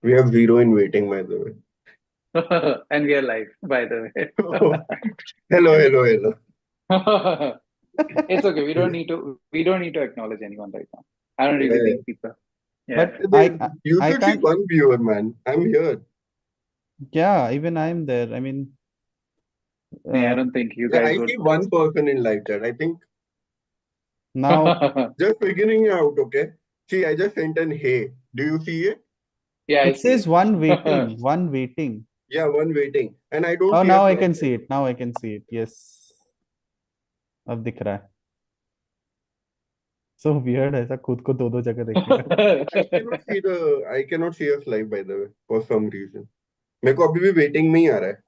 We have zero in waiting, by the way. And we are live, by the Hello, hello, hello. way. It's okay. We don't need to acknowledge anyone right now. I don't really Yeah. think people. Yeah. But You I should see can't. one viewer, man. I'm here. Yeah, even I'm there. I mean, Yeah, I uh, don't think you Yeah, guys I would. see one person in live chat. I think now just figuring it out, okay? See, I just sent an hey. Do you see it? Yeah, I it see says it. one waiting, one waiting. Yeah, one waiting. And I don't Oh, see a now I slide. can see it. Now I can see it. Yes, अब दिख रहा है. So weird ऐसा खुद को दो दो जगह देखने का. I cannot see us live, by the way, for some reason. मेरे को अभी भी waiting में ही आ रहा है.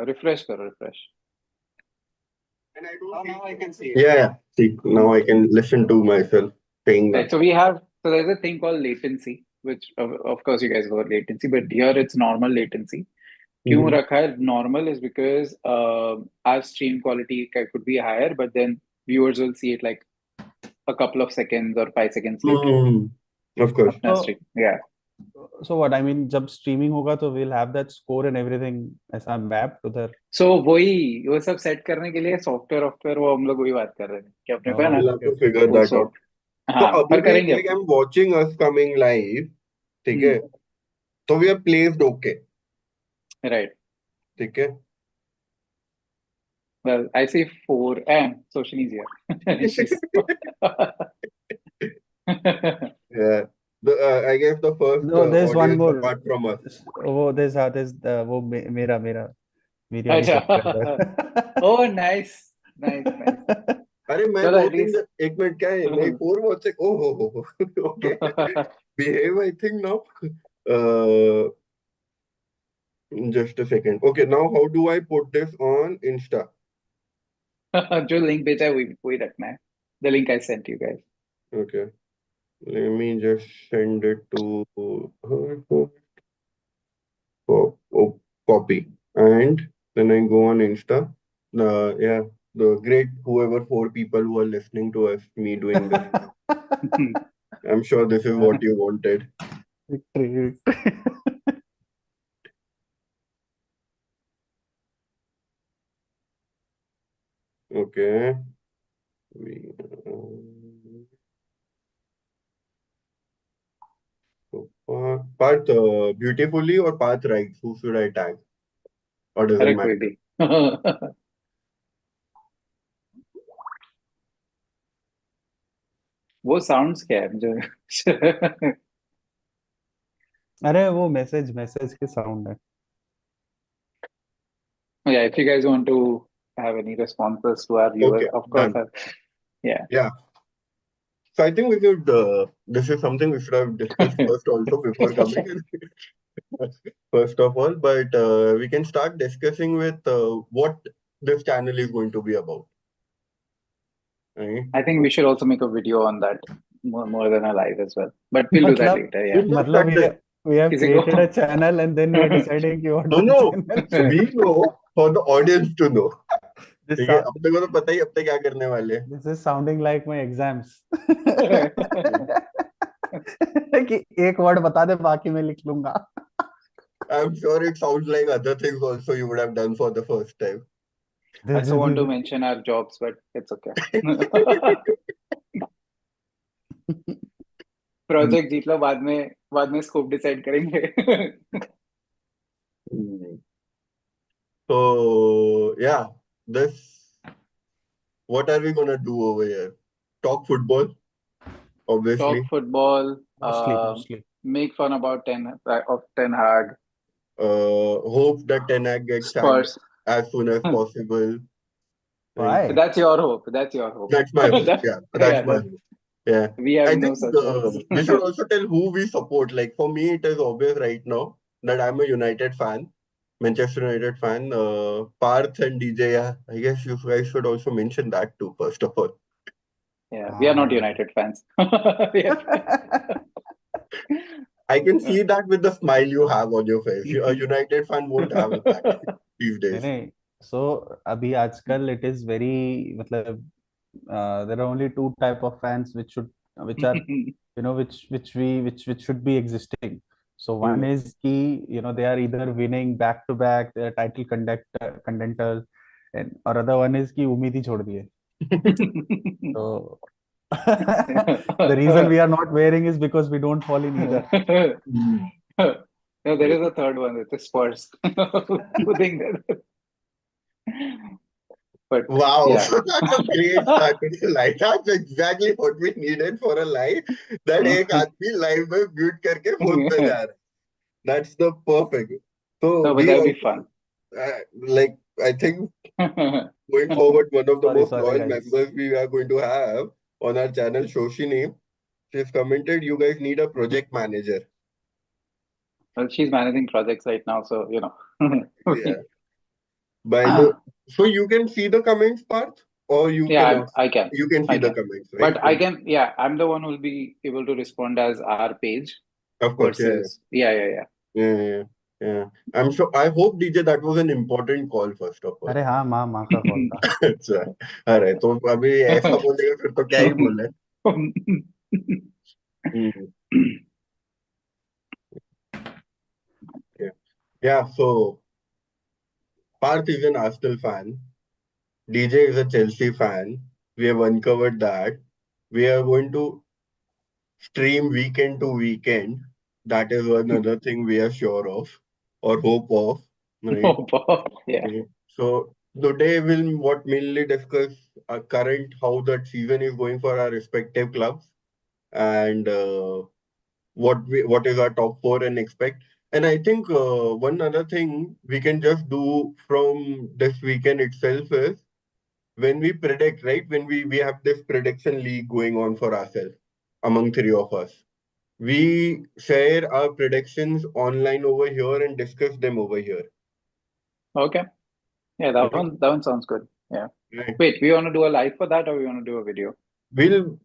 Refresh करो, refresh. And I don't now I can see it. Yeah, yeah. See, now I can listen to myself saying Right. that. So there's a thing called latency, which of course you guys know latency, but here it's normal latency. क्यों Mhm. रखा है normal is because our stream quality could be higher, but then viewers will see it like a couple of seconds or 5 seconds later. Mm, of course. अपना So stream. Yeah. so what I mean जब streaming होगा तो we'll have that score and everything ऐसा mapped उधर. So वो सब set करने के लिए सॉफ्टवेयर वो हम लोग वही बात कर रहे थे कि अपने को है ना We'll Oh, have okay, to okay. figure वो that out. सॉफ्ट. तो हाँ, अभी पर भी करेंगे like upon. I'm watching us coming live, ठीक है? हम्म. तो we are placed okay, Right. ठीक है? Well, I say four, and so Shani's here. She's. Yeah. I guess the first No, there's one audience more. apart from us. वो there's वो मेरा मेरा मेरी वाली अच्छा. चक्कर Oh, nice, nice, nice. अरे मैं चलो दो तीन एटलीस्ट. एक मिनट क्या है नहीं four watch oh okay behave I think now uh just a second okay now how do I put this on Insta जो लिंक भेजा है वही रखना है. The link I sent you guys. okay let me just send it to her copy and then I go on Insta yeah the great whoever four people who are listening to us me doing this I'm sure this is what you wanted Victory. okay we so Parth beautifully or Parth writes? Who should I tag? Or अरे doesn't कोई matter? भी. वो sounds क्या है मुझे. अरे वो message के साउंड है. Yeah, if you guys want to have any responses to our viewer, Okay, of course. done. Yeah. Yeah. So I think we should. This is something we should have discussed first also before coming in. First of all, but we can start discussing with what this channel is going to be about. Right? I think we should also make a video on that more than a live as well. But we'll do that मतलब later. Yeah. We'll just मतलब start the. we have किसी created a को. channel and then we're deciding you want No, the no. channel. We know for the audience to know. this ठीक है sound, अपने को तो पता ही अब तक क्या करने वाले हैं this is sounding like my exams. कि एक वर्ड बता दे बाकी मैं लिख लूंगा. I'm sure it sounds like other things also you would have done for the first time. I also want to mention our jobs, but it's okay. Project जीत लो, बाद में स्कोप डिसाइड करेंगे. So yeah, this what are we gonna do over here? Talk football, Talk obviously. football, Mostly. make fun about Ten Hag, Hope that Tenak gets sacked Spurs. as soon as possible. Right? Why? That's your hope. That's your hope. That's my hope. That, Yeah, yeah, that's my hope. Yeah. we have I no think such hopes. we should also tell who we support. Like for me, it is obvious right now that I'm a United fan, Manchester United fan. Parth and DJ. Yeah, I guess you guys should also mention that too. First of all, Yeah, we are not United fans. We I can see that with the smile you have on your face. A United fan won't have that these नहीं days. नहीं. So अभी आजकल it is very मतलब there are only two type of fans which are which should be existing. So one Hmm. is key, they are either winning back to back, they are title contenders, and or other one is ki उम्मीद ही छोड़ दिए. So the reason we are not wearing is because we don't fall in either. Hmm. No, there is a third one. It's Spurs. Who think that? But Wow, yeah. that's a great start to the line. That's exactly what we needed for a line. That एक आदमी live में mute करके phone पे जा रहा है. That's the perfect. So No, but we that'll be also fun. like I think going forward, one of the Sorry, most sorry loyal guys. members we are going to have on our channel, Shoshini, she's commented, you guys need a project manager. Well, she's managing projects right now, so Yeah. By the so you can see the comments part, or you yeah, cannot. I can. You can see I the can. comments, right? But I can, yeah, I'm the one who'll be able to respond as our page Of course, yeah, versus, yeah. yeah, yeah, yeah. I'm sure. I hope DJ that was an important call first of all. अरे हाँ, माँ का call था. अच्छा, अरे तो अभी ऐसा बोलेगा फिर तो क्या ही बोले. Hmm. Yeah, yeah. So Parth is an Arsenal fan. DJ is a Chelsea fan. We have uncovered that. We are going to stream weekend to weekend. That is one other thing we are sure of or hope of, right? Yeah. Okay. So today we'll what mainly discuss our current how that season is going for our respective clubs and what is our top four and expect. And I think one other thing we can just do from this weekend itself is when we predict, right? When we have this prediction league going on for ourselves among three of us, we share our predictions online over here and discuss them over here. Okay. Yeah, Right? that one sounds good. Yeah. Right. Wait, we want to do a live for that or we want to do a video? We'll.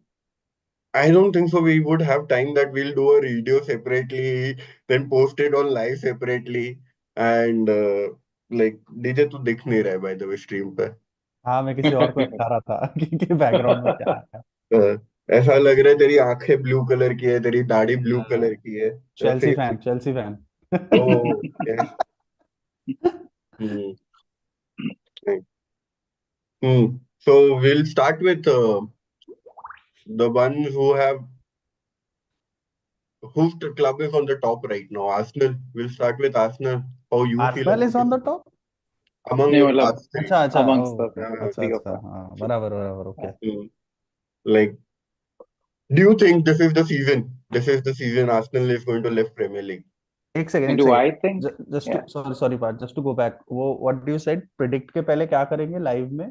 I don't think so. We would have time that we'll do a video separately, then post it on live separately, and like DJ तो दिख नहीं रहा है by the way stream पे. हाँ, मैं किसी और को दिखा रहा था कि बैकग्राउंड में क्या है. Uh, ऐसा लग रहा है तेरी आंखें ब्लू कलर की है, तेरी दाढ़ी ब्लू कलर की है. Face. Chelsea fan. Oh, yes. Hmm. Right. Hmm. So we'll start with the ones who have whose club is on the top right now. Arsenal. We'll start with Arsenal. How you feel Arsenal about is it on the top. नहीं, among मतलब us three? अच्छा, amongst oh, the अच्छा three of अच्छा, us. हाँ, बराबर okay. Hmm. Like, do you think this is the season? This is the season Arsenal is going to lift Premier League. एक And second do I think? Just Yeah. Sorry part, just to go back, वो what do you said, predict के पहले क्या करेंगे live में?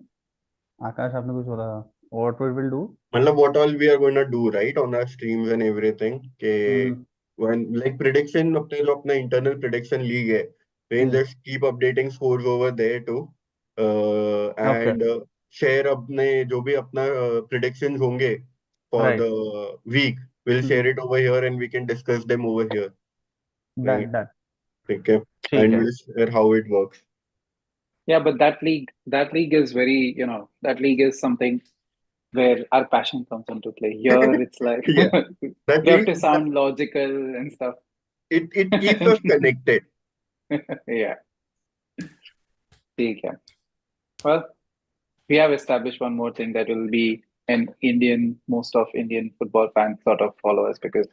आकाश, आपने कुछ बोला, व्हाट वी विल डू. मतलब what all we are going to do, right, on our streams and everything. के when like prediction अपने जो अपना internal prediction league है, we just keep updating scores over there too. Okay, And share अपने जो भी अपना predictions होंगे for right, the week, we'll share it over here and we can discuss them over here, right? Done done, ठीक है. ठीक And है. we'll share how it works. Yeah, but that league is very, that league is something where our passion comes into play. Here, it's like Yeah, that we have league to sound logical and stuff. it keeps us connected. Yeah, ठीक है. Well, we have established one more thing that will be an most of Indian football fans sort of follow us because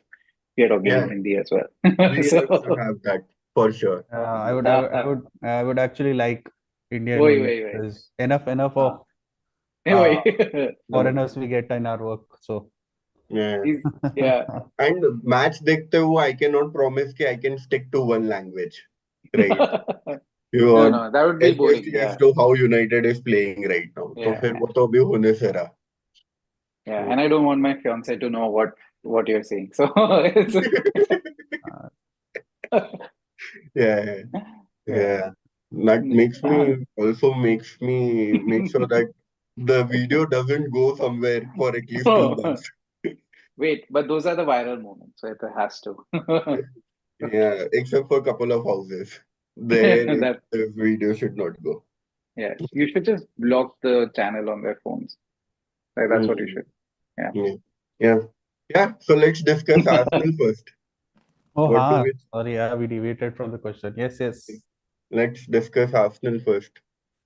we are talking Yeah, in Hindi as well. we So, also have that for sure. I would actually like India wait, winning, wait, wait. because enough Uh, of wait. foreigners we get in our work, so Yeah. Yeah. And match देखते हुए I cannot promise कि I can stick to one language, right? You are No, that would be boring. especially as Yeah. to how United is playing right now. तो Yeah. फिर वो तो अभी होने से रहा. Yeah. And I don't want my fiance to know what you're saying. So it's Yeah, yeah. yeah. That makes me also makes me make sure that the video doesn't go somewhere for at least 2 months. Wait, but those are the viral moments, so it has to. Yeah, except for a couple of houses. There, That the video should not go. yeah, you should just block the channel on their phones. Like that's what you Mm, should. Yeah. yeah, yeah. Yeah, so let's discuss Arsenal first. Oh, What do हाँ. we Sorry, yeah, we deviated from the question. Yes, yes. Let's discuss Arsenal first.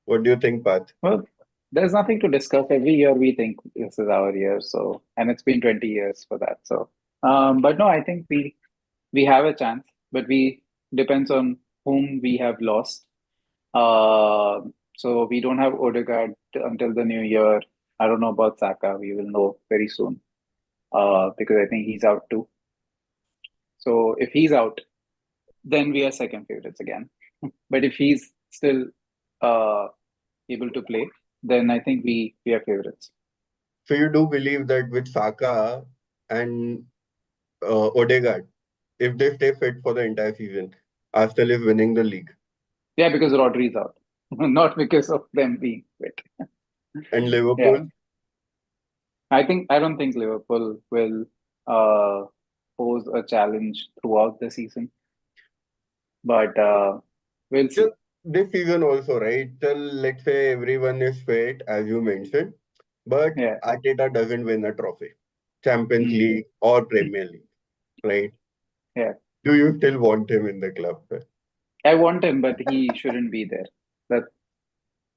What do you think, Path? Well, there's nothing to discuss. Every year we think this is our year, so and it's been 20 years for that. So, but no, I think we have a chance, but we depends on whom we have lost. Uh, so we don't have Odegaard until the new year. I don't know about Saka. We will know very soon. Because I think he's out too. So if he's out, then we are second favorites again. But if he's still uh able to play, then I think we are favorites. So you do believe that with Saka and Odegaard, if they stay fit for the entire season, Arsenal is winning the league. Yeah, because Rodri's out, not because of them being fit. And Yeah, Liverpool, I don't think Liverpool will uh pose a challenge throughout the season, but we'll till see. this season also, right? Till let's say everyone is fit, as you mentioned, but Yeah. Arteta doesn't win a trophy, Champions Mm. League or Premier League, right? Yeah. Do you still want him in the club? I want him, but he shouldn't be there. That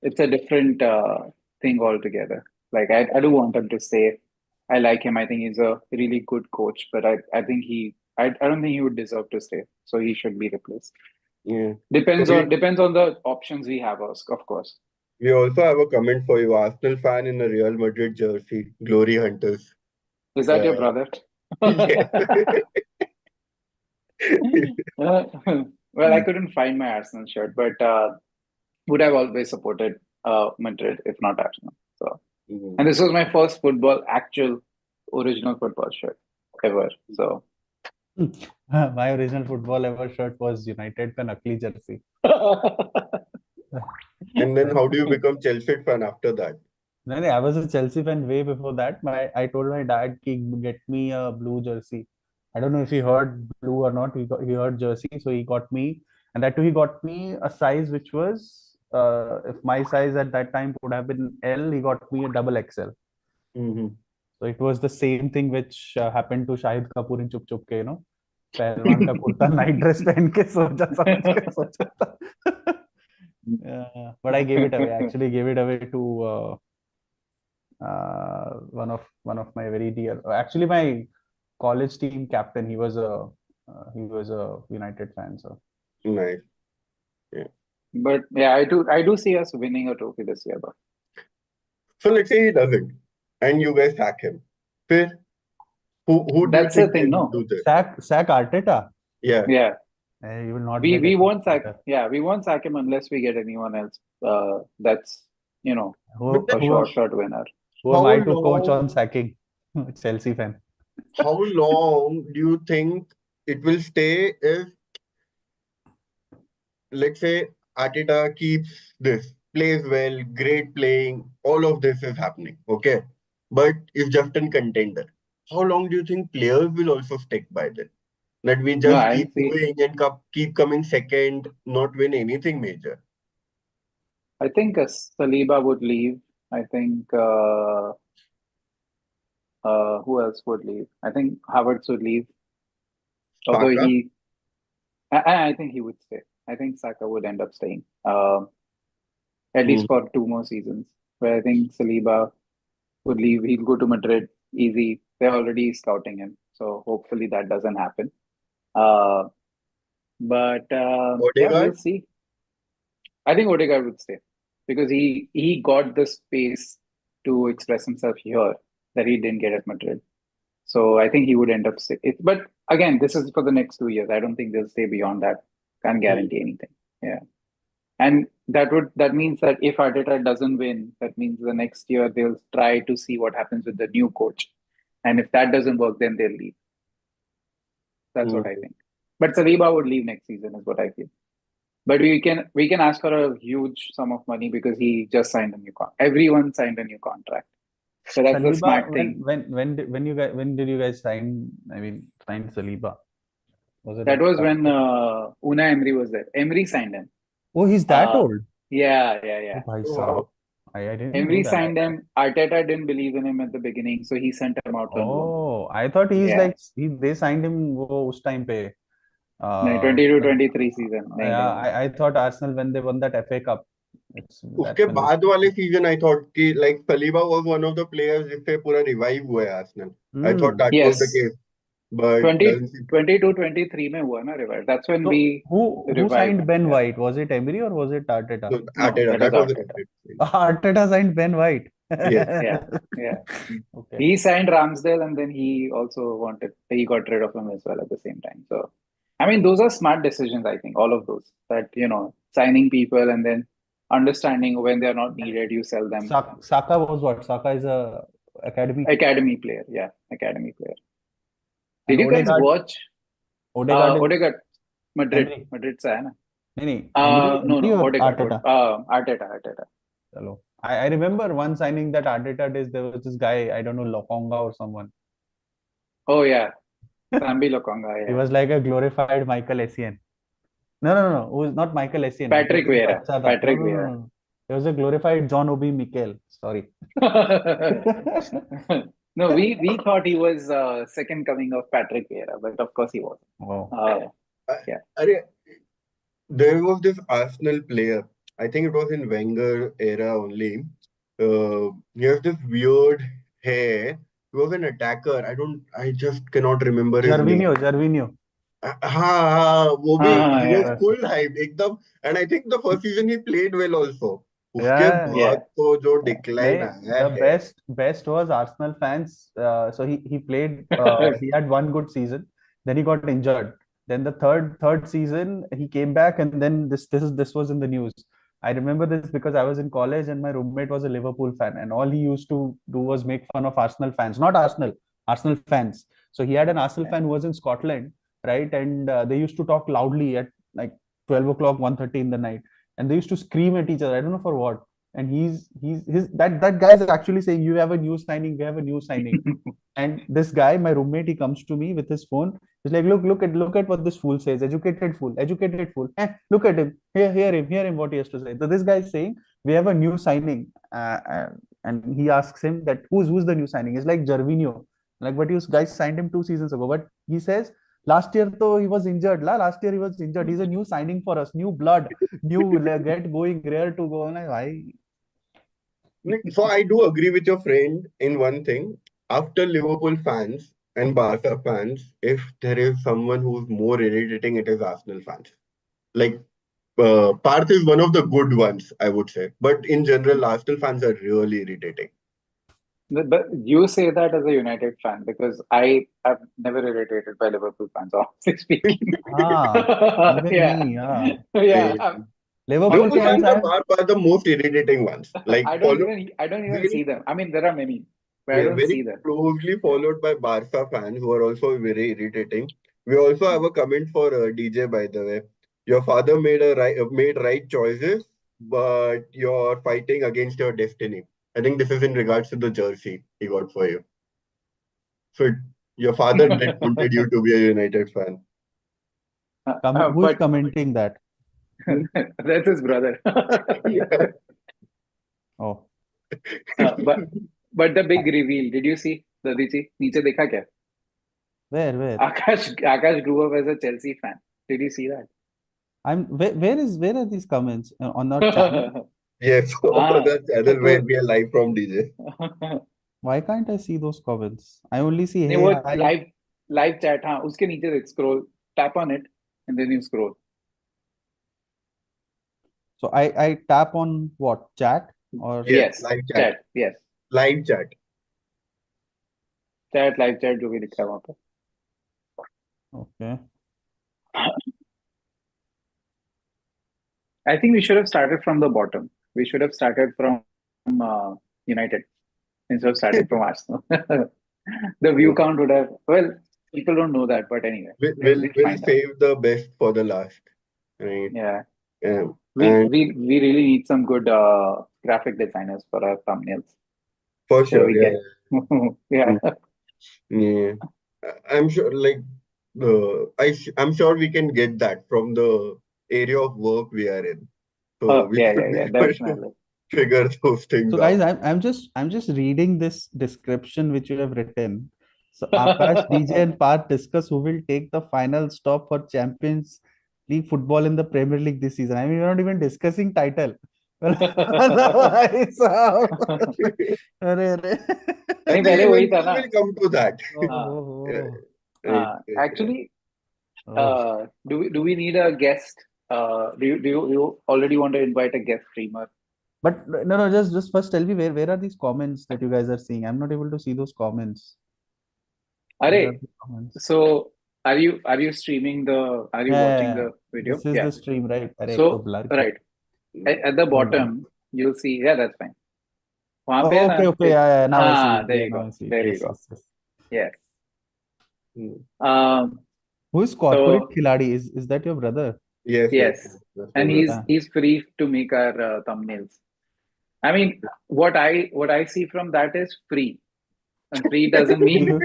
it's a different thing altogether. Like I do want him to stay. I like him. I think he's a really good coach, but I think I don't think he would deserve to stay. So he should be replaced. Yeah. So Depends on the options we have, of course. we also have a comment for you, Arsenal fan in a Real Madrid jersey, Glory Hunters. Is that Uh, your brother? yes. Well, I couldn't find my Arsenal shirt, but would have always supported Madrid if not Arsenal. So, Mhm. and this was my first actual original football shirt ever. So, My original football ever shirt was United का नकली jersey. And then how do you become Chelsea fan after that? No, no, I was a Chelsea fan way before that. I told my dad ki get me a blue jersey. I don't know if he heard blue or not. He heard jersey, so he got me, and that too he got me a size which was if my size at that time would have been L, he got me a double XL. Mhm. So it was the same thing which happened to Shahid Kapoor in Chup Chup के, पहलवान का kurta night dress पहन के सोचा समझ के सोचा था. But I gave it away. I actually gave it away to one of my very dear, actually my college team captain. He was a United fan. So Nice. Yeah. but yeah, I do see us winning a trophy this year, though. So let's say he doesn't, and you guys sack him. Then who do you That's the think thing, can no? do this? sack Arteta. Yeah. Yeah, You will not we get we anyone won't sack. better. Yeah, we won't sack him unless we get anyone else. That's But Who a then who short winner. who am how I to coach long on sacking? Chelsea fan. how long do you think it will stay if, let's say, Arteta keeps this, plays well, great playing, all of this is happening, okay? But is just in contender. How long do you think players will also stick by this? That we No, just I keep see. going and keep coming second, not win anything major. I think Saliba would leave. I think who else would leave? I think Havertz would leave. Although Saka? I think he would stay. I think Saka would end up staying. At least Mhm. for two more seasons. Where I think Saliba would leave. He'll go to Madrid easy. They're already scouting him, so hopefully that doesn't happen. Uh, but yeah, we'll Odegaard? see. I think Odegaard would stay because he got the space to express himself here that he didn't get at Madrid. So I think he would end up stay. But again, this is for the next 2 years. I don't think they'll stay beyond that. Can't Mhm. guarantee anything. Yeah. And that means that if Arteta doesn't win, that means the next year they'll try to see what happens with the new coach. And if that doesn't work, then they'll leave. That's what I Mhm. think. But Saliba would leave next season, is what I feel. But we can ask for a huge sum of money because he just signed a new contract. Everyone signed a new contract. So that's the Saliba, smart thing. when did you guys sign? I mean, sign Saliba? Was it That at was when transfer? Unai Emery was there. Emery signed him. Oh, he's that Uh, old. yeah, yeah, Oh, yeah. bhai Oh, sahab. wow. I didn't know Emery that. signed him. Arteta didn't believe in him at the beginning, so he sent him out on loan. Oh, I thought he's Yeah. like they signed him वो उस time पे. नहीं, Uh, 22-23 season नहीं yeah, नहीं I thought Arsenal when they won that FA Cup, that's उसके when they. बाद वाले season I thought कि like Saliba was one of the players जिससे पूरा रिवाइव हुआ है Arsenal. I thought Hmm. That was the Yes. Case but 20 doesn't सीम. 22-23 में हुआ ना revive. That's when we So who revived signed him. Ben Yeah. White? Was it Emery or was it Arteta? No, Arteta, it was that was a Arteta. great thing. Arteta signed Ben White. Yes. Yeah, yeah. Okay. He signed Ramsdale and then he got rid of him as well at the same time. So, I mean, those are smart decisions, I think, all of those. That, signing people and then understanding when they're not needed, you sell them. Saka was what? Saka is a academy. Academy player, yeah, academy player. And Did you guys watch Odegaard is Odegaard? Emery. Madrid se hai na? नहीं No, Emery or Odegaard. Arteta? Arteta. Chalo. I remember one signing that Arteta did. There was this guy, I don't know, Lokonga or someone. Oh yeah, Sambi Lokonga, He yeah. was like a glorified Michael Essien. No. It was not Michael Essien. Patrick वो तो Vieira. अच्छा था. Patrick No. Vieira. It was a glorified John Obi Mikel. Sorry. No, we thought he was second coming of Patrick Vieira, but of course he wasn't. Oh. Yeah. Arey, there was this Arsenal player. I think it was in Wenger era only. He has this weird hair. He was an attacker. I just cannot remember his name. Gervinho. हाँ, वो भी he was yeah. full hype एकदम. And I think the first season he played well also. उसके Yeah. बाद तो जो decline नहीं, आया the है. best was Arsenal fans. So he played. He had one good season. Then he got injured. Then the third season he came back, and then this was in the news. I remember this because I was in college and my roommate was a Liverpool fan, and all he used to do was make fun of Arsenal fans, not Arsenal fans. So he had an Arsenal fan who was in Scotland, right? And they used to talk loudly at like 12 o'clock, 1:30 in the night, and they used to scream at each other. I don't know for what. And that guy is actually saying, "You have a new signing. We have a new signing." And this guy, my roommate, he comes to me with his phone. He's like, look at what this fool says. Educated fool. Look at him. Hear him what he has to say. So this guy is saying, we have a new signing. And he asks him that who's the new signing? It's like Gervinho. Like, but you guys signed him 2 seasons ago. But he says, last year though he was injured. Last year he was injured. He's a new signing for us. New blood. New get going, rare to go. And So I do agree with your friend in one thing. After Liverpool fans and Barca fans, if there is someone who's more irritating, it is Arsenal fans. Like Parth is one of the good ones, I would say. But in general, Arsenal fans are really irritating. But you say that as a United fan because I have never irritated by Liverpool fans, honestly speaking. even Yeah. me, yeah. Yeah. Liverpool Liverpool fans fans are by the most irritating ones. Like I don't even see them. I mean, there are many, but I don't very see them. closely followed by Barca fans who are also very irritating. We also have a comment for DJ, by the way. Your father made right choices, but you're fighting against your destiny. I think this is in regards to the jersey he got for you. So your father did wanted you to be a United fan. Who's But commenting that? that's his brother. Yeah. Oh, But the big reveal, did you see? Dadhichi, नीचे देखा क्या? where? Akash grew up as a Chelsea fan. Did you see that? Where are these comments on our channel? Yes, Ah, the channel where we are live from DJ. Why can't I see those comments? I only see नहीं hey वो hi. live chat हाँ उसके नीचे देख scroll tap on it and then you scroll. So I tap on what, chat or Yes, Yes, live chat. chat. Yes, Live chat. live chat जो भी लिखा है वहाँ पे. okay. I think we should have started from the bottom. We should have started from United instead of starting from Arsenal. The view count would have, well, people don't know that, but anyway, We'll find out. save the best for the last. Right? Yeah. Yeah. We And really need some good graphic designers for our thumbnails. for So sure, we yeah. get, yeah. Yeah. I'm sure, like, I'm sure we can get that from the area of work we are in. So Oh, we yeah, should be able to, definitely. figure those things So guys, out. I'm just reading this description which you have written. So Akash, DJ, and Parth discuss who will take the final stop for Champions League football in the Premier League this season. I mean, we're not even discussing title. भाई साहब, अरे अरे I नहीं think पहले वही था eventually ना. we'll come to that. हाँ, Yeah, ओहो right. actually, oh do we need a guest? Do you already want to invite a guest streamer? But no, just first tell me where are these comments that you guys are seeing? I'm not able to see those comments. Where are Arey, the comments? so are you streaming the? Are you Yeah, yeah, watching yeah. the video? This is Yeah. the stream, right? अरे एक तो So blur किया. right at the Hold on. bottom you'll see. Yeah, that's fine. वहाँ पे है Oh, ना okay, okay. एक. Yeah, yeah. Now I see हाँ, it. there Yeah, you now go. I see it. There you Yes, go. yes, yes. Yes. Mm. Um. Who is corporate So खिलाड़ी? Is that your brother? Yes, yes, yes, yes. That's my and he's brother. Yeah. he's free to make our thumbnails. I mean, what I see from that is free, and free doesn't mean. You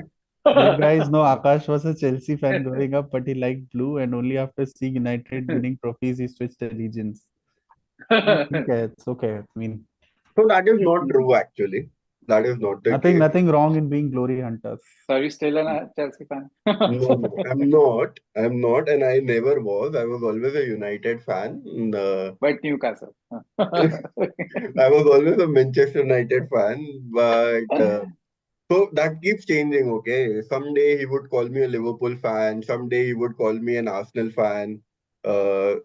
you guys know Akash was a Chelsea fan growing up, but he liked blue, and only after seeing United winning trophies he switched allegiance. ठीक है, it's okay. I mean, So that is not true actually. That is not the nothing case. nothing wrong in being glory hunters. So are you still a Chelsea fan? No, no, I'm not. I'm not, and I never was. I was always a United fan. But Newcastle. I was always a Manchester United fan, but so that keeps changing, okay? Someday he would call me a Liverpool fan, someday he would call me an Arsenal fan.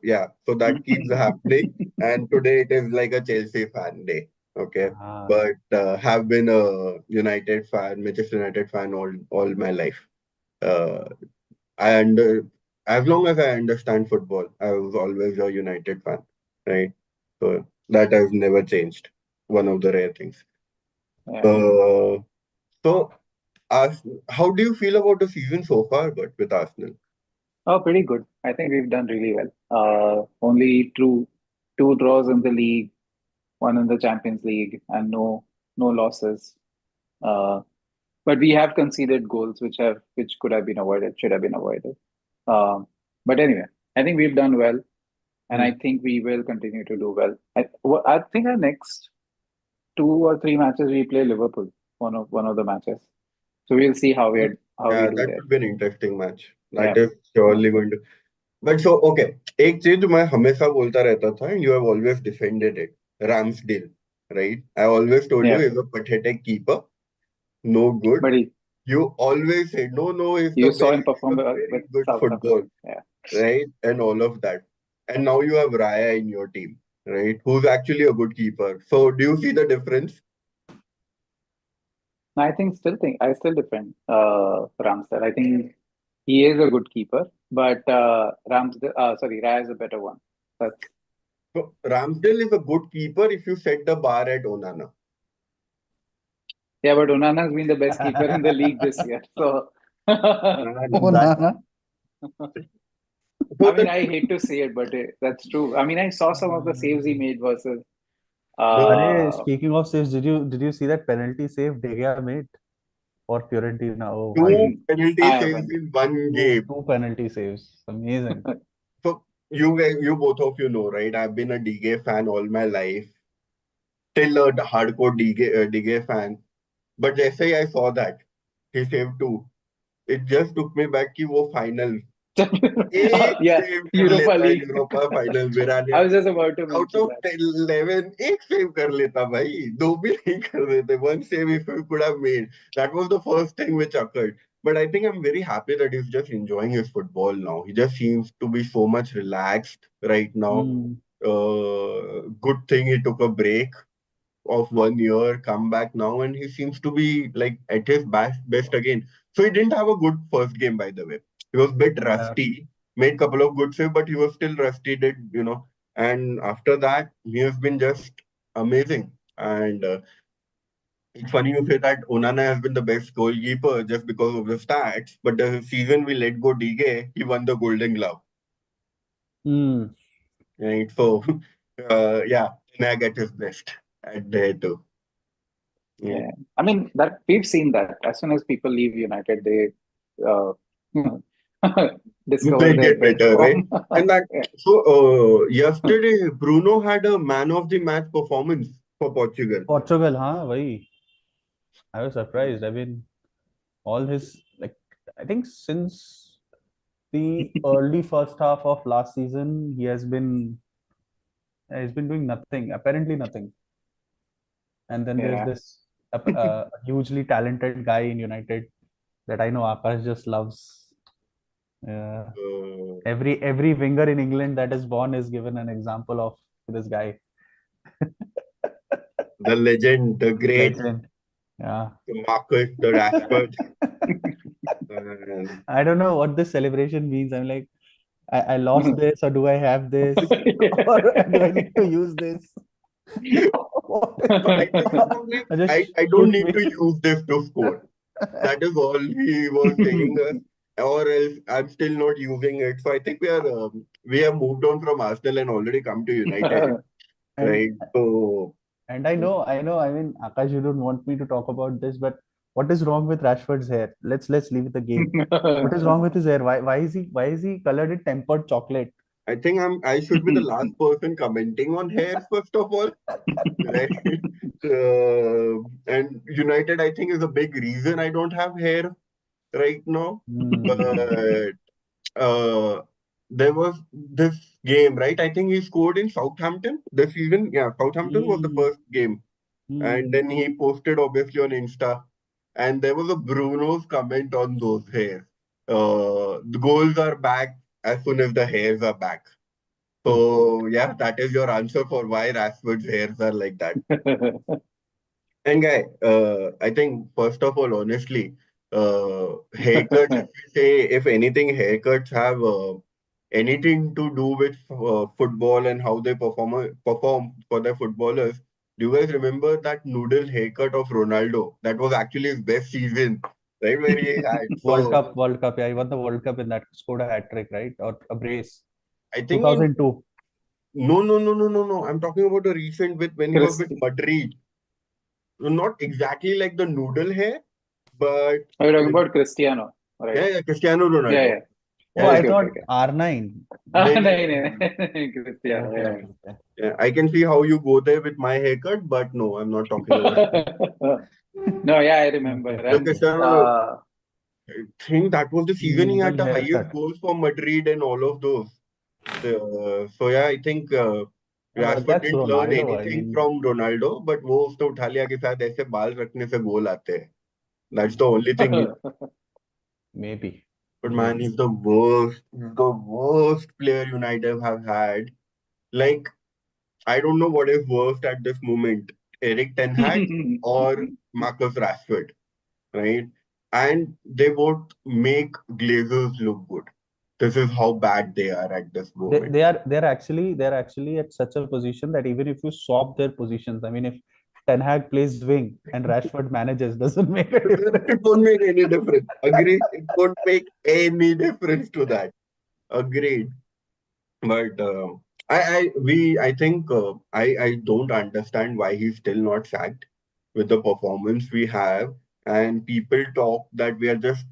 Yeah, so that keeps happening. And today it is like a Chelsea fan day, okay? Ah, But have been a United fan, Manchester United fan all my life. Uh, I under as long as I understand football, I was always a United fan, right? So that has never changed. One of the rare things. Yeah. Uh, so how do you feel about the season so far, but with Arsenal? Oh, pretty good. I think we've done really well. Only two draws in the league, one in the Champions League, and no losses. Uh, but we have conceded goals which could have been avoided, should have been avoided. But anyway, I think we've done well, and Hmm. I think we will continue to do well. I think our next 2 or 3 matches we play Liverpool, one of the matches. So we'll see how we Yeah, do that there. could be an interesting match. Yeah. That is surely going to. But so okay, एक चीज मैं हमेशा बोलता रहता था, and you have always defended it. Ramsdale, right? I always told you Yeah. he's a pathetic keeper, no good. But You always said no, no, he's you the saw best. him He's perform a well very with good Southampton. football, Yeah. right? And all of that. And now you have Raya in your team, right? Who's actually a good keeper. So do you see the difference? I still defend Ramsdale. I think he is a good keeper, but Raya is a better one. That's So Ramsdale is a good keeper if you set the bar at Onana. yeah, but Onana's been the best keeper in the league this year. So I oh That, nah. so mean, the, I hate to say it, but that's true. I mean, I saw some of the saves he made versus the अरे uh speaking of saves, did you see that penalty save De Gea made for Fiorentina? Oh my two God. penalty I saves haven't. in one Two game. two penalty saves. Amazing. So you both of you know, right? I've been a DK fan all my life. Still a hardcore DK fan. But जैसे ही I saw that he saved two, it just took me back कि वो final एक Yeah, save कर Europa लेता League. Europa final में आने I was just about to out mention of that. 11 एक save कर लेता भाई दो भी नहीं कर देते one save if he could have made that was the first thing which occurred but I think I'm very happy that he's just enjoying his football now he just seems to be so much relaxed right now Hmm. good thing he took a break of 1 year, come back now, and he seems to be like at his best again. So he didn't have a good first game, by the way. He was a bit Yeah. rusty, made couple of good saves, but he was still rusty. And after that, he has been just amazing. And it's funny you say that Onana has been the best goalkeeper just because of the stats, but the season we let go DK, he won the Golden Glove, Hmm. right? So, yeah, Nag at his best at there too. Yeah. Yeah, I mean that we've seen that as soon as people leave United, they uh, discover They their get best better, right? form. And that Yeah. so yesterday Bruno had a man of the match performance. for Portugal. Portugal, हाँ वही. I was surprised. I mean, all his like, I think since the early first half of last season, he's been doing nothing, apparently nothing. And then there's Yeah. this hugely talented guy in United that I know Akash just loves. Uh, Uh, every winger in England that is born is given an example of this guy. the legend, the great Legend. Yeah. Marcus, the Rashford. And I don't know what this celebration means. I'm like, I lost this, or do I have this, or do I need to use this? What is so I it? think he was like, Just I don't shoot need me. to use this to score. That is all he was saying, or else I'm still not using it. So I think we have moved on from Arsenal and already come to United, And right? So and I know. I mean, Akash, you don't want me to talk about this, but what is wrong with Rashford's hair? Let's leave it the game. What is wrong with his hair? Why is he colored in tempered chocolate? I think I should be the last person commenting on hair first of all, right? And United, I think, is a big reason I don't have hair right now. Hmm. But uh, there was this game, right? I think he scored in Southampton this season. Yeah, Southampton was the Hmm. first game. And Hmm. then he posted obviously on Insta. And there was a Bruno's comment on those hairs. The goals are back as soon as the hairs are back. So yeah, that is your answer for why Rashford's hairs are like that. And guy, I think first of all, honestly, haircuts, if we say, if anything, haircuts have anything to do with football and how they perform for their footballers. Do you guys remember that noodle haircut of Ronaldo? That was actually his best season, right? Where he had. So World Cup. Yeah, he won the World Cup in that. Scored a hat trick, right? Or a brace. I think in 2002. no. I'm talking about a recent with when he was with Christ. Madrid. Not exactly like the noodle hair, but Are you talking when about Cristiano? Right. yeah, Cristiano Yeah, Ronaldo. yeah. Oh, I Yeah, Okay, okay, thought okay. R9. Ah, no, no, nahin, no, no, no. nahin. Cristiano, Okay, yeah. okay, okay. Yeah, I can see how you go there with my haircut, but no, I'm not talking about No, yeah, I remember. Okay, the And okay. Cristiano. I think that was the season he had Noodle the highest haircut. goals for Madrid and all of those. So yeah, I think But Rashford that's didn't learn Ronaldo. I anything mean, from Ronaldo, but वो उसने उठा लिया कि शायद ऐसे बाल रखने से गोल आते हैं. That's the only thing he. maybe. But man, Maybe. he's the worst. He's the worst player United have had. Like I don't know what is worst at this moment, Eric Ten Hag or Marcus Rashford, right? And they both make Glazers look good. This is how bad they are at this moment. They're actually at such a position that even if you swap their positions, I mean, if Ten Hag plays wing and Rashford manages, doesn't make a It difference. won't make any difference. Agreed. It won't make any difference to that. Agreed. But I think I don't understand why he's still not sacked with the performance we have. And people talk that we are just,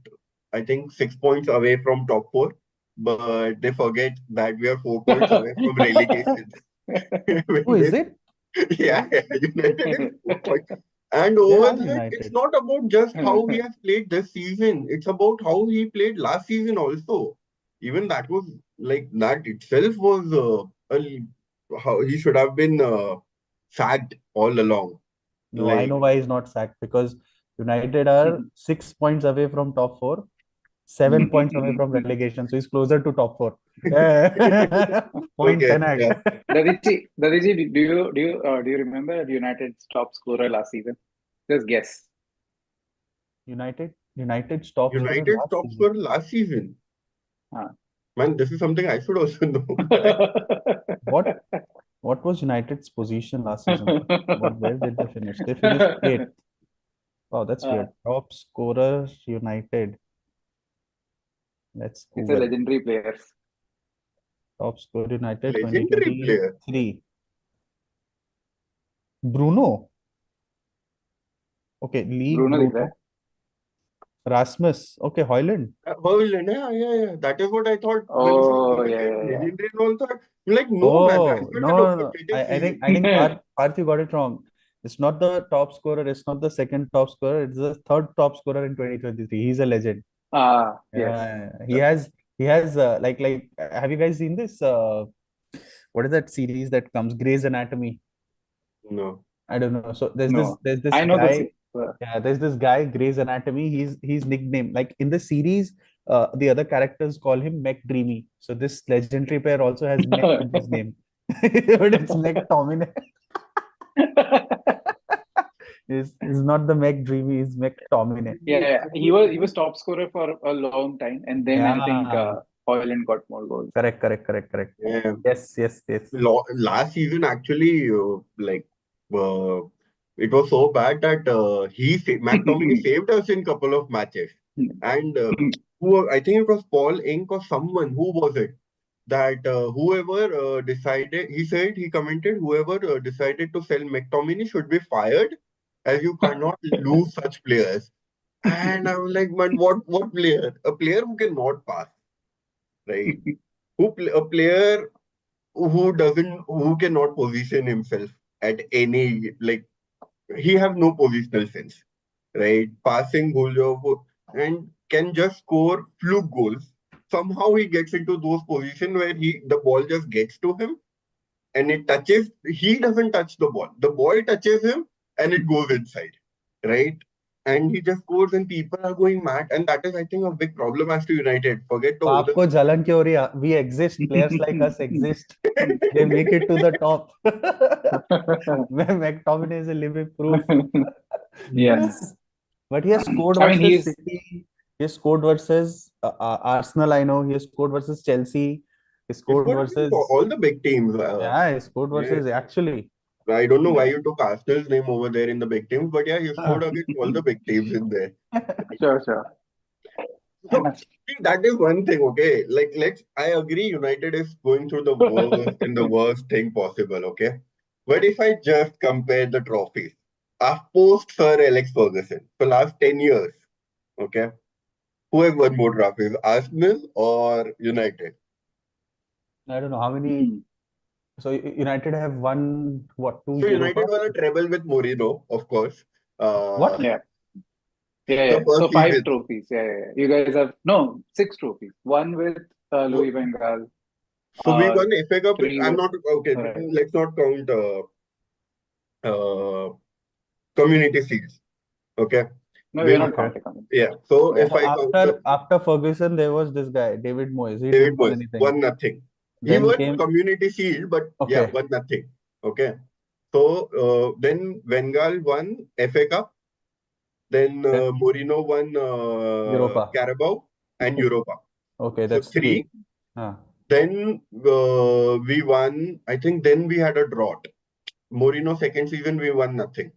I think, 6 points away from top four, but they forget that we are 4 points away from relegation. Oh, When is they it? yeah, United is 4 points. And They over are there, it's United. not about just how he has played this season. It's about how he played last season also. Even that was like that itself was how he should have been sacked all along. No, I Like know why he's not sacked because United are 6 points away from top four, 7 points away from relegation. So he's closer to top four. Yeah. Point okay, 10 act. yeah, Dadhichi, do you remember United's top scorer last season? Just guess. United's top scorer United last top season. scorer last season. Ah. Man, this is something I should also know. But What what was United's position last season? Where did they finish? They finished eighth. Wow, that's Ah, weird. Top scorer United. Let's it's a Google. legendary player. Top scorer United legendary player. 2023. Bruno. Okay, League Bruno दिख रहा Bruno. Rasmus. Okay, Hoyland. Haaland, yeah. That is what I thought when you said Oh, yeah, legendary, yeah, yeah. legendary and all that. I'm like, no, man, Oh, Rashford had a no. pathetic I season. think Parth you got it wrong. It's not the top scorer. It's not the second top scorer. It's the third top scorer in 2023. He's a legend. Yes. He has have you guys seen this? What is that series that comes? Grey's Anatomy. No. I don't know. So No. there's this I know guy. Yeah, there's this guy, Grey's Anatomy. He's nicknamed like in the series. The other characters call him Mech Dreamy. So this legendary player also has Mech in his name, but it's McTominay. Is not the Mech Dreamy. He's McTominay. Yeah, he was top scorer for a long time, and then I think Yeah, Holland got more goals. correct. Yeah. Yes. Last season, actually, uh, it was so bad that McTominay saved us in couple of matches. And I think it was Paul Inc. or someone, who was it? That whoever decided, he said, he commented, whoever decided to sell McTominay should be fired, as you cannot lose such players. And I was like, man, what player? A player who cannot pass, right? A player who cannot position himself at any, like, he have no positional sense, right? Passing and can just score fluke goals. Somehow he gets into those positions where the ball just gets to him and it touches. He doesn't touch the ball. The ball touches him and it goes inside, right? And he just scores and people are going mad. And that is, I think, a big problem as to United. Forget the other. आपको जलन क्यों हो रही है? We exist. Players like us exist. They make it to the top. McTominay is a living proof. Yes. But he has scored I mean, versus City. He has scored versus Arsenal. I know he has scored versus Chelsea. He He scored scored against versus all the big teams. yeah. He scored Yeah. versus actually. I don't know why you took Arsenal's name over there in the big teams, but yeah, he scored against all the big teams in there. Sure. So, see, that is one thing, okay? Like, I agree, United is going through the worst and the worst thing possible, okay? But if I just compare the trophies, post Sir Alex Ferguson, for last 10 years, okay? Who has won more trophies, Arsenal or United? I don't know how many. So United have won what, two So United Europa? won a treble with Mourinho, of course. What? Yeah. The first So 5 season. trophies. Yeah. You guys have 6 trophies. One with Louis van Gaal. So we won FA Cup. 3 I'm with not okay. Right. Let's not count community shields. Okay. No, We you're won- not counting on it. Yeah. So Yeah. if I count After Ferguson, there was this guy, David Moyes. He David didn't win Moyes, anything. won nothing. He Then won came community shield, but yeah, okay. won nothing. Okay. So then Bengal won FA Cup. Then Mourinho won Europa. Carabao and Europa. Okay, So that's three. Huh. Then we won. I think then we had a drought. Mourinho second season we won nothing.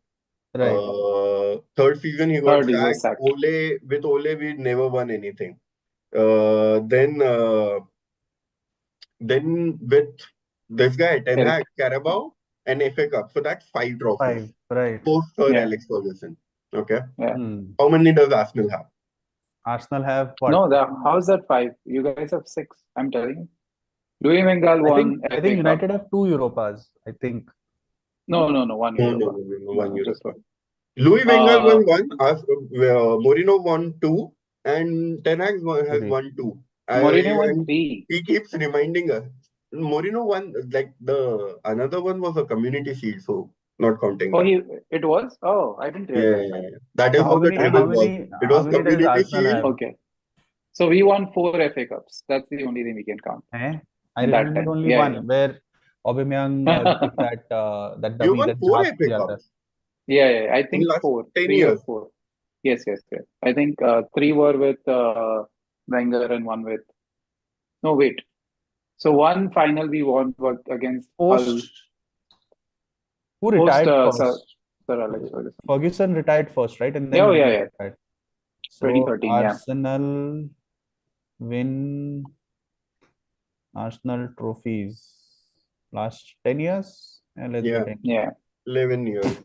Right. Third season he got Third, he was sacked. sacked. With Ole we never won anything. Then with this guy Ten Hag, Carabao and FA Cup. So that's 5 trophies. 5, right. Post Sir Yeah. Alex Ferguson. Okay. Yeah. How many does Arsenal have? Arsenal have what? No, how's that 5? You guys have 6. I'm telling you. Louis van Gaal won I FA think Cup. United have 2 Europas. I think. No, 1 No, Europa. one No, Europa. just one. Louis van Gaal won 1, Mourinho won 2, and Ten Hag has Three. won 2. Mourinho won And 3. he keeps reminding us. Mourinho won, like, another one was a community shield, so not counting Oh, that. it was? Oh, I didn't Yeah, realize yeah, that. yeah. That is So how the treble was. It was how many does community Arsenal shield. have? Okay. So we won 4 FA Cups. That's the only thing we can count. I That remember time. only Yeah, one yeah. where Aubameyang gave that You dummy won that 4 jab FA kiya tha. Cups Yeah. I in think last 4. 10 3 or years. 4. Yes. I think 3 were with Wenger and 1 with. No, wait. So one final we won was against Hull. Who Post retired Sir first? Alex Ferguson. Ferguson retired first, right? And then Yeah, Wenger yeah. retired. So 2013, yeah. Arsenal win Arsenal trophies last 10 years? Let's Yeah. get in. Yeah. 11 years.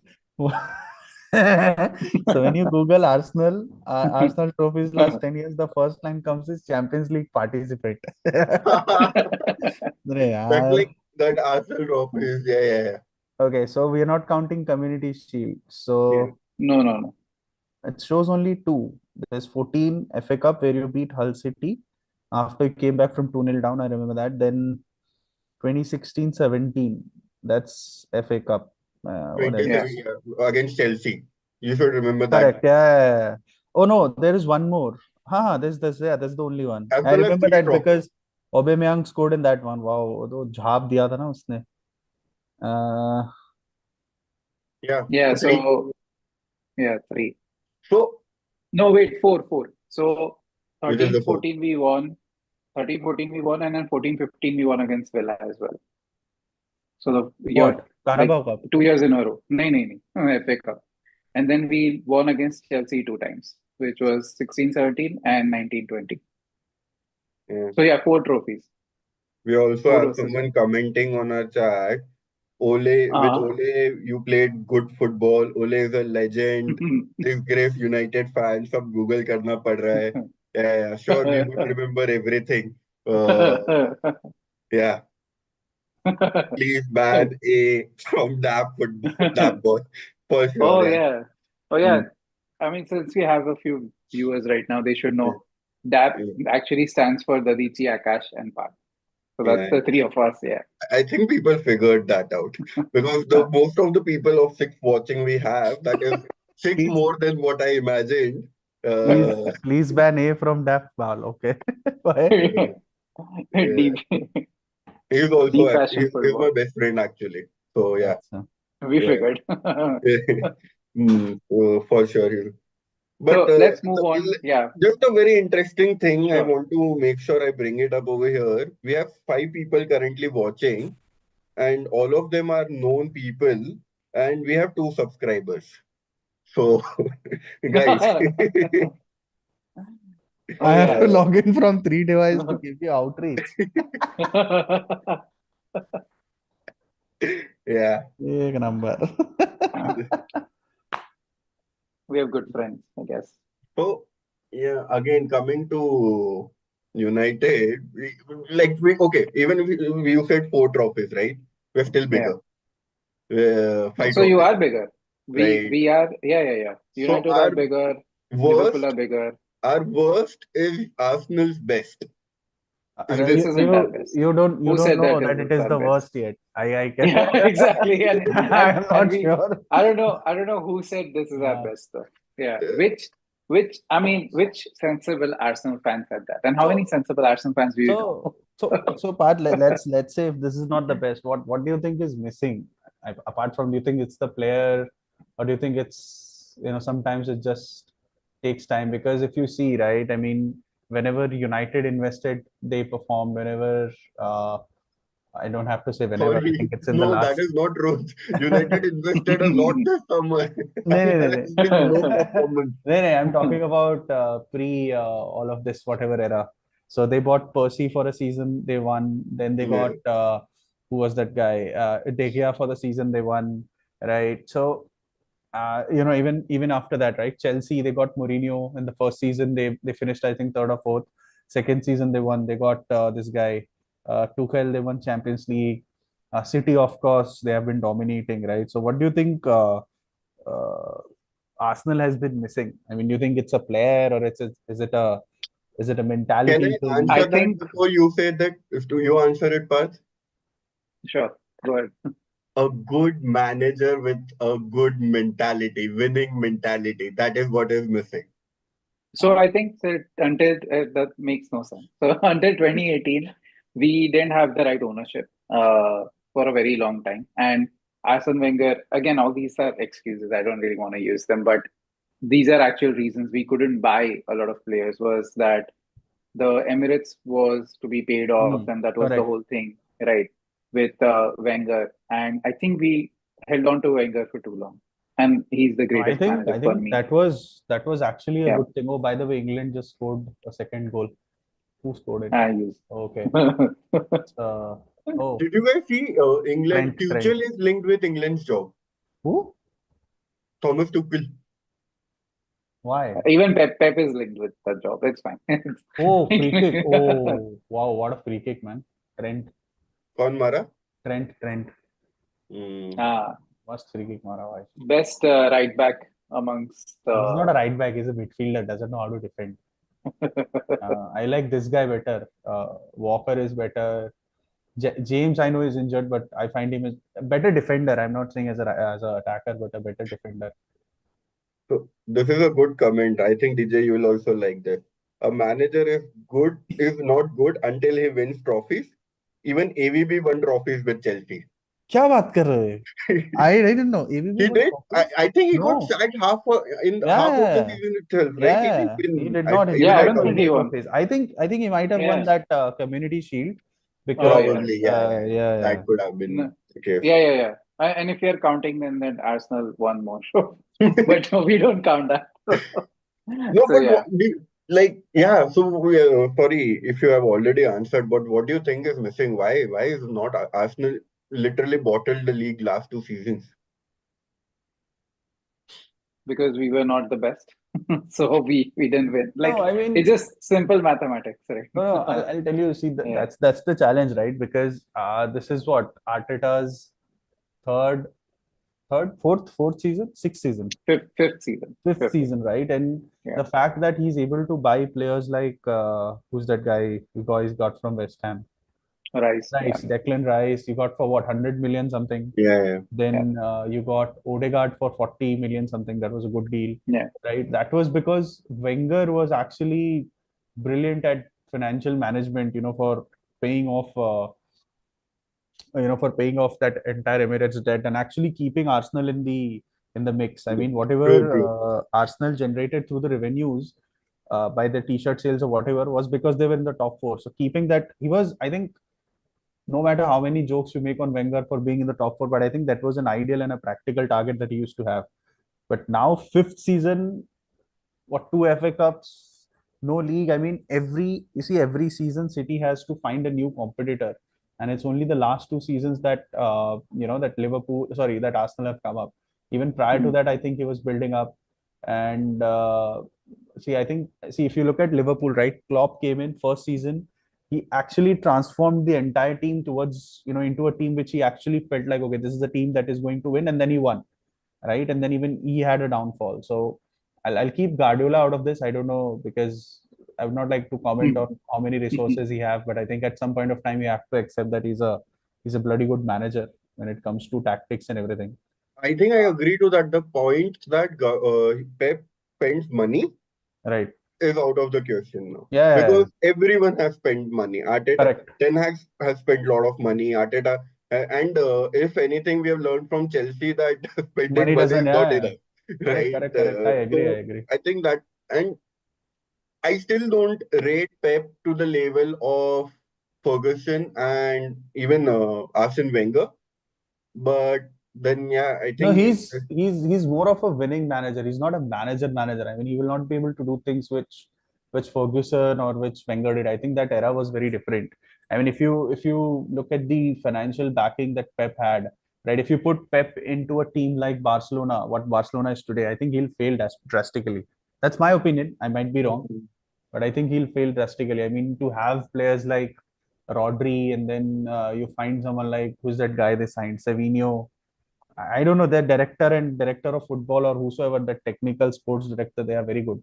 So when you Google Arsenal trophies last 10 years, the first line comes is Champions League participant. That's अरे यार like that Arsenal trophies. Yeah. Okay, so we are not counting Community Shield. Yeah. So No. it shows only two. There's 14 FA Cup where you beat Hull City after you came back from 2-0 down. I remember that. Then 2016-17, that's FA Cup. What Yeah. 27, else? yeah, against Chelsea. You should remember that. Correct. Yeah. Oh no, there is one more. There's yeah, that's the only one. As I well as remember three that trophies. because Aubameyang scored in that one. Wow, वो तो झाप दिया था ना उसने. Uh, Yeah, Yeah. three. So yeah, three. So, No, wait, four. So which is 13, the fourth? 14 we won. 13, 14 we won, and then 14, 15 we won against Villa as well. So the year what? like Carabao Cup. 2 years in a row. No, FA Cup. And then we won against Chelsea two times, which was 16, 17 and 19, 20. Yeah. So yeah, four trophies. We also Four have versus someone one. commenting on our chat. With Uh, Ole, you played good football. Ole is a legend. Disgrace United fan. सब Google करना पड़ रहा है. Yeah, sure, we would remember everything. Uh, yeah, please ban A from that football, that ball for sure. Oh Yeah. yeah. Oh yeah. Mm, I mean, since we have a few viewers right now, they should yeah, know DAP yeah, actually stands for Dadhichi, Akash, and Parth. So that's yeah. the three of us. Yeah. I think people figured that out because the most of the people of six watching we have, that is six Please, more than what I imagined. please, Uh, please ban A from that ball. Okay. Why? yeah, yeah. Deep, He's also deep passion he's my football. best friend actually. So yeah, Achha. We yeah. figured. For sure. But So let's move on. Yeah. just a very interesting thing I Sure. want to make sure I bring it up over here. We have five people currently watching, and all of them are known people, and we have two subscribers. So, guys, Oh I have to yeah. uh, log in from 3 devices to give you outreach. yeah. एक number. We have good friends, I guess. So, yeah, again, coming to United, okay, even if you said four trophies, right? We're still Yeah. bigger. Five So you trophies, are bigger. We right? we are yeah. So United are bigger. Liverpool are worst, bigger. our worst is Arsenal's best. Is This this You, isn't that you best. you don't you Who don't said know that that is it is that the best? worst yet. I can Yeah, exactly. I am And not we sure. I don't know who said this is our Uh, best though. Yeah. uh, Which sensible Arsenal fan said that? And how many so sensible Arsenal fans do you know? Pat, let's say if this is not the best, what do you think is missing? Apart from, do you think it's the player, or do you think it's, sometimes it just takes time? Because if you see, right, I mean, whenever United invested, they performed. Whenever I don't have to say whenever, I Sorry, think it's in the no, that last. is not true. United invested a lot this summer, No, no, and no, there no. has been no performance. No, no, I'm talking about pre all of this, whatever era. So they bought Percy for a season, they won. Then they Yeah. got who was that guy? De Gea for the season, they won, right? So even after that, right? Chelsea, they got Mourinho in the first season. They finished, I think, third or fourth. Second season, they won. They got this guy, Tuchel. They won Champions League. City, of course, they have been dominating, right? So what do you think? Uh, Arsenal has been missing? I mean, do you think it's a player, or is it a Can mentality I thing? I answer that think before you say that? Do you answer it, Parth? sure. Go ahead. A good manager with a good mentality, winning mentality. That is what is missing. So I think that until that makes no sense. So until 2018, we didn't have the right ownership for a very long time. And Arsene Wenger, again, all these are excuses. I don't really want to use them, but these are actual reasons we couldn't buy a lot of players. Was that the Emirates was to be paid off, Hmm, and that was the correct. whole thing, right? With Wenger, and I think we held on to Wenger for too long, and he's the I greatest think manager I for think me. that was actually a Yeah, good thing. Oh, by the way, England just scored a second goal. Who scored it? I use. Okay. Uh, oh, Did you guys see England? Trent. Tuchel is linked with England's job. Who? Thomas Tuchel. Why? Even Pep is linked with the job. It's fine. Oh, free kick. Oh, wow, what a free kick, man. Trent, कौन मारा? Trent. Ah, मस्त free kick मारा भाई. best right back amongst He's not a right back. He's a midfielder. Doesn't know how to defend. I like this guy better. Walker is better. James, I know is injured, but I find him as a better defender. I'm not saying as a attacker, but a better defender. So this is a good comment. I think DJ, you will also like this. A manager is not good until he wins trophies. Even AVB won trophies with Chelsea. क्या बात कर रहे हो? I didn't know. ABB He won did. trophies? I think he got No. sacked in half of the Yeah, season itself, right? He didn't yeah. He win. did not. He Even did Yeah, I I not don't win think thought the he won. trophies. I think he might have won Yeah. that Community Shield Oh, because yeah. probably, yeah. yeah. That could have been No. the case. Yeah. And if you're counting, then Arsenal won more. But no, we don't count that. No, So but yeah, yeah. So sorry if you have already answered, but what do you think is missing? Why is not Arsenal literally bottled the league last 2 seasons? because we were not the best, so we didn't win. No, Like I it's mean, just simple mathematics, right? no. I'll tell you. See, Yeah, that's the challenge, right? Because this is what Arteta's third, fourth season, sixth season, fifth season, fifth fifth. season, right? And Yeah, the fact that he's able to buy players like who's that guy you guys got from West Ham? Rice. Yeah, Rice, Declan Rice, you got for what, 100 million something. Yeah, yeah, Then you got Odegaard for 40 million something. That was a good deal, yeah. right? That was because Wenger was actually brilliant at financial management, for paying off, for paying off that entire Emirates debt and actually keeping Arsenal in the mix. I yeah. mean, True, whatever true. Arsenal generated through the revenues by the t-shirt sales or whatever was because they were in the top four. So keeping that, he was, I think, no matter how many jokes you make on Wenger for being in the top four, but I think that was an ideal and a practical target that he used to have. But now, fifth season, what, two FA Cups, no league. I mean, every season, City has to find a new competitor, and it's only the last 2 seasons that that that Arsenal have come up. Even prior to Hmm. that, I think he was building up, and see if you look at Liverpool, right? Klopp came in first season. He actually transformed the entire team towards into a team which he actually felt like, okay, this is a team that is going to win, and then he won, right? And then even he had a downfall. So I'll keep Guardiola out of this. I don't know because I would not like to comment on how many resources he have, but I think at some point of time you have to accept that he's a bloody good manager when it comes to tactics and everything. I think I agree to that. The point that Pep spends money Right. is out of the question now Yeah, yeah, yeah. because everyone has spent money. Arteta, Correct. Ten has spent a lot of money. Arteta, and if anything, we have learned from Chelsea that spending Money money doesn't, is not yeah, yeah. enough, Correct, right? correct, correct. I agree, I So agree. I think that, and I still don't rate Pep to the level of Ferguson and even Arsene Wenger. But then, yeah, I No, think he's more of a winning manager. He's not a manager. I mean, he will not be able to do things which Ferguson or which Wenger did. I think that era was very different. I mean, if you look at the financial backing that Pep had, right? If you put Pep into a team like Barcelona, what Barcelona is today, I think he'll fail drastically. That's my opinion. I might be wrong, but I think he'll fail drastically. I mean, to have players like Rodri, and then you find someone like who's that guy they signed, Savinho. I don't know, their director of football or whosoever, the technical sports director, they are very good.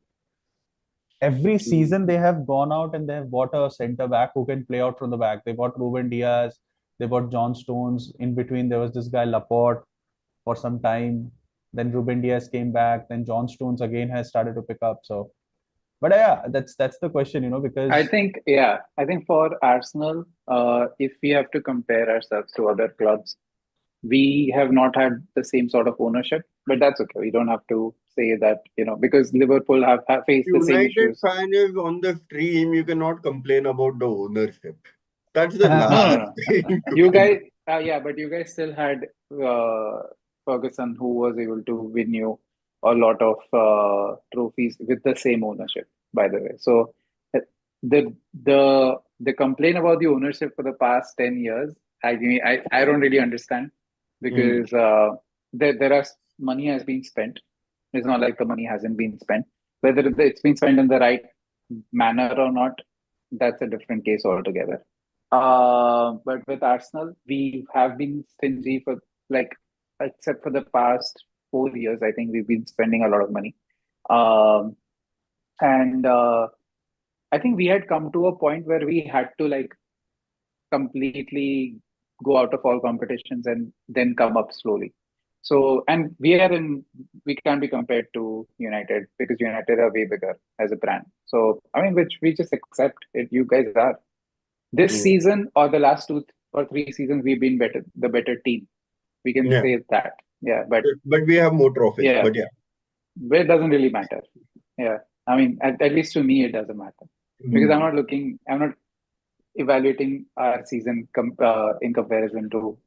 Every season they have gone out and they have bought a center back who can play out from the back. They bought Ruben Diaz, they bought John Stones. In between, there was this guy Laporte for some time. Then Ruben Diaz came back. Then John Stones again has started to pick up. So, but yeah, that's the question, I because think, yeah, I think for Arsenal, if we have to compare ourselves to other clubs, we have not had the same sort of ownership, but that's okay. We don't have to say that, because Liverpool have faced the same United issues. fan is on the stream, you cannot complain about the ownership. That's the No, no, last no. thing you You can. guys, yeah, but you guys still had Ferguson, who was able to win you a lot of trophies with the same ownership, by the way. So uh, the the complaint about the ownership for the past 10 years, I don't really understand Mm. because there are money has been spent. It's not like the money hasn't been spent. Whether it's been spent in the right manner or not, that's a different case altogether. But with Arsenal, we have been stingy for like except for the past 4 years, I think we've been spending a lot of money. Um, and I think we had come to a point where we had to like completely go out of all competitions and then come up slowly. So, and we can't be compared to United because United are way bigger as a brand. So, I mean, which we just accept it. You guys are this Mm. season or the last 2 or 3 seasons, we've been better, the better team. We can Yeah, say that. Yeah, but we have more trophies. yeah, But yeah. but it doesn't really matter. Yeah, I mean, at least to me, it doesn't matter because Mm. I'm not evaluating our season in comparison to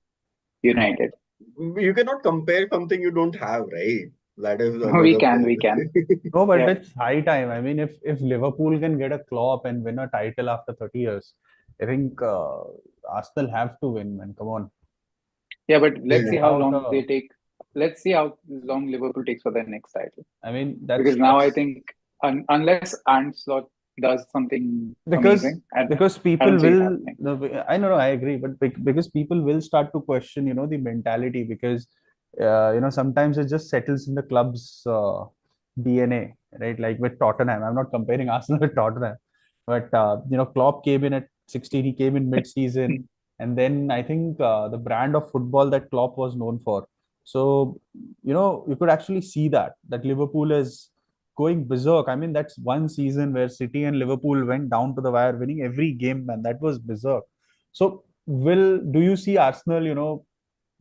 United. You cannot compare something you don't have, right? That is We another can, point. we can. No, but Yeah, it's high time. I mean, if Liverpool can get a Klopp and win a title after 30 years, I think Arsenal have to win, man. Come on. yeah, but let's see Yeah. how Without long they take. Let's see how long Liverpool takes for their next title. I mean, Because now I think unless Slot does something because amazing, because I people don't see it will happening. no, I know, I agree, but because people will start to question, the mentality, because sometimes it just settles in the club's DNA, right? Like with Tottenham, I'm not comparing Arsenal with Tottenham, but Klopp came in at 16, he came in mid-season, and then I think the brand of football that Klopp was known for. So you could actually see that Liverpool is going berserk. I mean, that's one season where City and Liverpool went down to the wire, winning every game, man. That was berserk. So, will do you see Arsenal,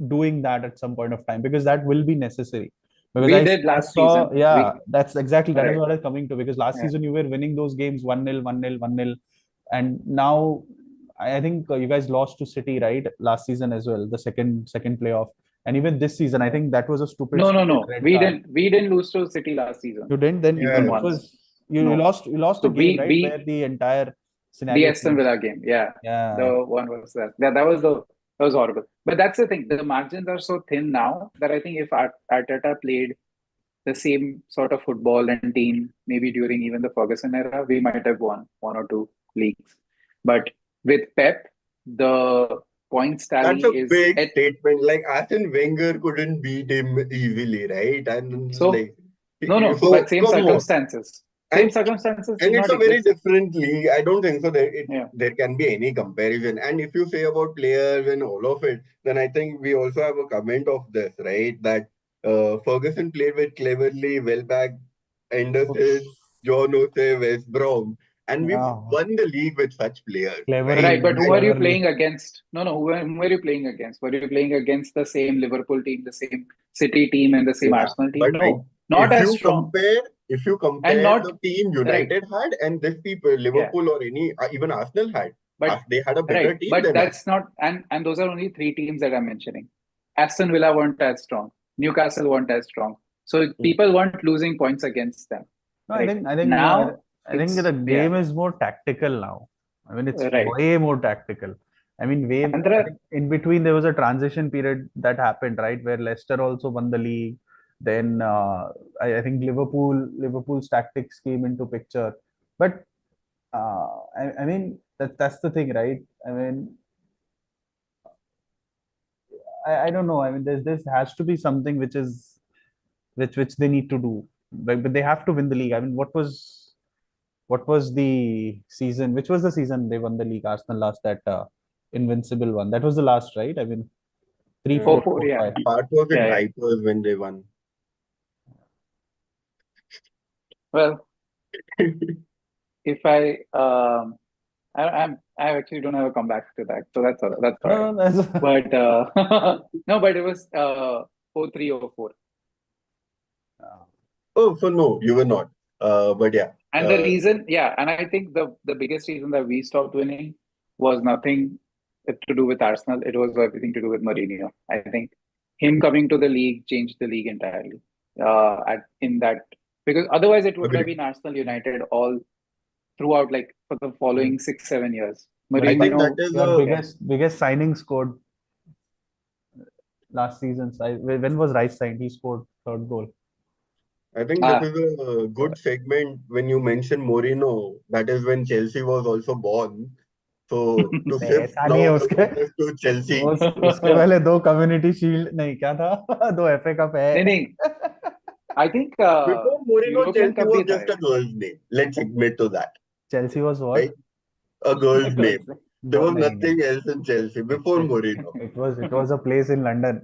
doing that at some point of time? Because that will be necessary. Because We I, did I last saw, season. yeah, We that's exactly that is right. what I'm coming to. Because last Yeah. season you were winning those games 1-0, 1-0, 1-0, and now I think you guys lost to City, right? Last season as well, the second playoff, and even this season, I No, think that was a stupid, no, no, stupid no. red We card. didn't. We didn't lose to City last season, You didn't? Then even Yeah. which once. was you No. lost a So game, right? Where we the entire the scenario Aston changed. Villa game. Yeah, Yeah. the one was that was horrible. But that's the thing. The margins are so thin now that I think if Arteta played the same sort of football and team, maybe during even the Ferguson era, we might have won 1 or 2 leagues. But with Pep, the points That's tally a is big at statement. Like Arsene Wenger couldn't beat him easily, right? And so like, no, no, so but same come on. circumstances. Same And circumstances and did it's not a very exist. different league. I don't think so that Yeah. there can be any comparison. And if you say about players and all of it, then I think we also have a comment of this, right? That Ferguson played with Cleverly, Welbeck, Anderson, Oof. John O'Shea, West Brom, and we Yeah. won the league with such players, right? Right, Cleverly, but who are you cleverly. playing against? No, no, whom were you playing against? Were you playing against the same Liverpool team, the same City team, and the same Yeah, Arsenal team? but like No, not as strong, if you and compare not the team right. United had and this people Yeah, Liverpool or any even Arsenal had, but they had a bigger right, team but than us. that's not, and those are only 3 teams that I'm mentioning. Aston Villa weren't as strong. Newcastle weren't as strong. So Mm. people weren't losing points against them. No, I Right think I think no, now, I think it's the yeah, game is more tactical now. I mean, it's right. way more tactical. I mean, And there I are think in between there was a transition period that happened, right, where Leicester also won the league. Then I think Liverpool's tactics came into picture. But I mean that's the thing, right? I mean, I don't know. I mean, there's has to be something which they need to do. But they have to win the league. I mean, what was the season? Which was the season they won the league? Arsenal lost that invincible one. That was the last, right? I mean, three, Uh, four, 4-4. four, Yeah, five. Part was in yeah, yeah. diapers when they won. Well, if I actually don't have a comeback to that, so that's all right. No, no, that's But no, but it was 4-3-4. Oh, so no, you were not. But yeah. And the reason, yeah, and I think the biggest reason that we stopped winning was nothing to do with Arsenal. It was everything to do with Mourinho. I think him coming to the league changed the league entirely. At in that because otherwise it would have Agreed. been Arsenal United all throughout, like for the Mm. following 7 years. your I big, think that Mourinho, is your a. yeah, biggest signing scored last season. When was Rice signed? He scored third goal. I think this ah, is a good segment when you mention Mourinho. That is when Chelsea was also born. So to shift ऐसा नहीं now है the उसके focus to Chelsea. उसके पहले 2 community shield नहीं क्या था 2 FA cup नहीं है नहीं, I think Before Mourinho, European Chelsea cup भी was था just a एक। girl's name. Let's admit to that, Chelsea was right? What A girl's name. There no was नहीं नहीं nothing else in Chelsea before Mourinho. it was a place in London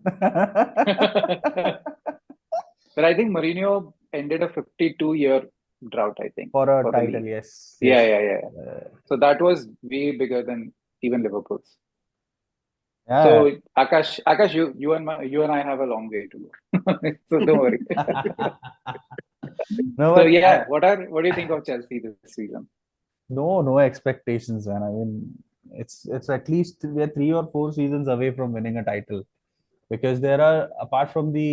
But I think Mourinho ended a 52-year drought, I think, for a for the title, league. yes, Yeah, yes. yeah, yeah. So that was way bigger than even Liverpool's. Yeah. So Akash, you and I have a long way to go. So don't worry. No, So but yeah, what do you think of Chelsea this season? no expectations, man. I mean, it's at least we're 3 or 4 seasons away from winning a title because there are apart from the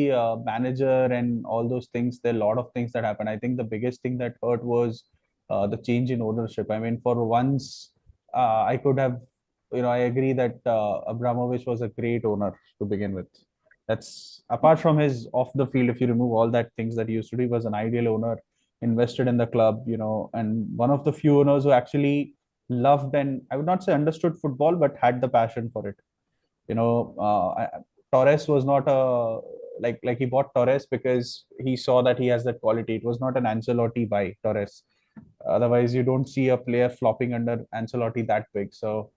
manager and all those things, there are a lot of things that happen. I think the biggest thing that hurt was the change in ownership. I mean, for once, I could have, I agree that Abramovich was a great owner to begin with. That's apart from his off the field, if you remove all that things that he used to do, he was an ideal owner, invested in the club, and one of the few owners who actually loved and I would not say understood football, but had the passion for it. Torres was not a like he bought Torres because he saw that he has that quality. It was not an Ancelotti buy Torres. Otherwise, you don't see a player flopping under Ancelotti that big. So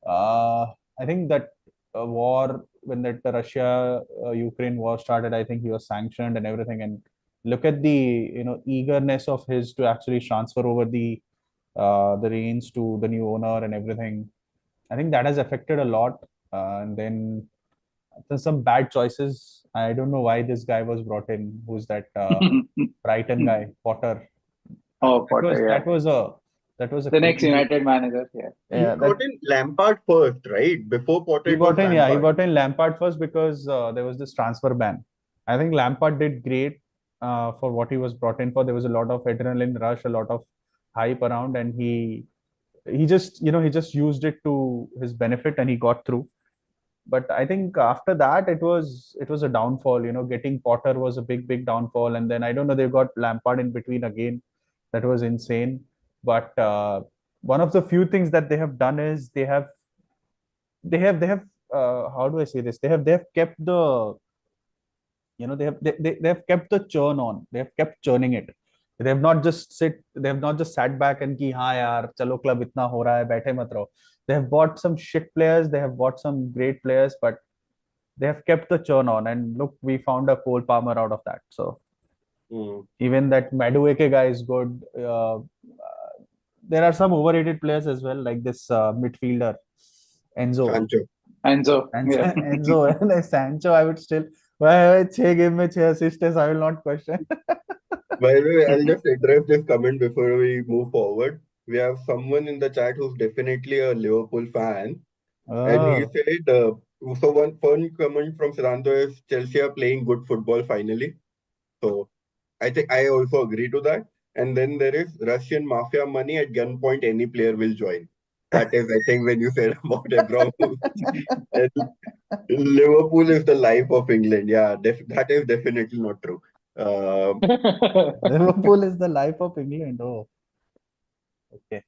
uh, I think that war when the Russia Ukraine war started, I think he was sanctioned and everything. And look at the eagerness of his to actually transfer over the reins to the new owner and everything. I think that has affected a lot. And then there's some bad choices. I don't know why this guy was brought in. Who's that Brighton guy, Potter? Oh, That was Potter, yeah. that was a that was a The next crazy. United manager, yeah. He Yeah, brought that in Lampard first, right? Before Potter, he it was brought in. Yeah, he Lampard. brought in Lampard first because there was this transfer ban. I think Lampard did great for what he was brought in for. There was a lot of adrenaline rush, a lot of hype around, and he just used it to his benefit, and he got through. But I think after that it was a downfall. Getting Potter was a big downfall, and then I don't know, they got Lampard in between again. That was insane. But one of the few things that they have done is they have how do I say this? They have kept they have kept the churn on. They have kept churning it. They have not just sat back and ki हाँ यार चलो club इतना हो रहा है बैठे मत रहो. They have bought some shit players. They have bought some great players, but they have kept the churn on. And look, we found a Cole Palmer out of that. So Mm. even that Madueke guy is good. There are some overrated players as well, like this midfielder Enzo. Sancho. Enzo, And yeah. Enzo and Sancho, I would still. Why 6 game में 6 assists I will not question. By the way, I'll just address this comment before we move forward. We have someone in the chat who's definitely a Liverpool fan, and he Oh, said, so one fun comment from Siddhartha is Chelsea are playing good football finally. So I think I also agree to that. And then there is Russian mafia money at gunpoint, any player will join. That is, I think, when you said about Abramovich, and Liverpool is the life of England. Yeah, that is definitely not true. Um, Liverpool is the life of England. Oh, okay.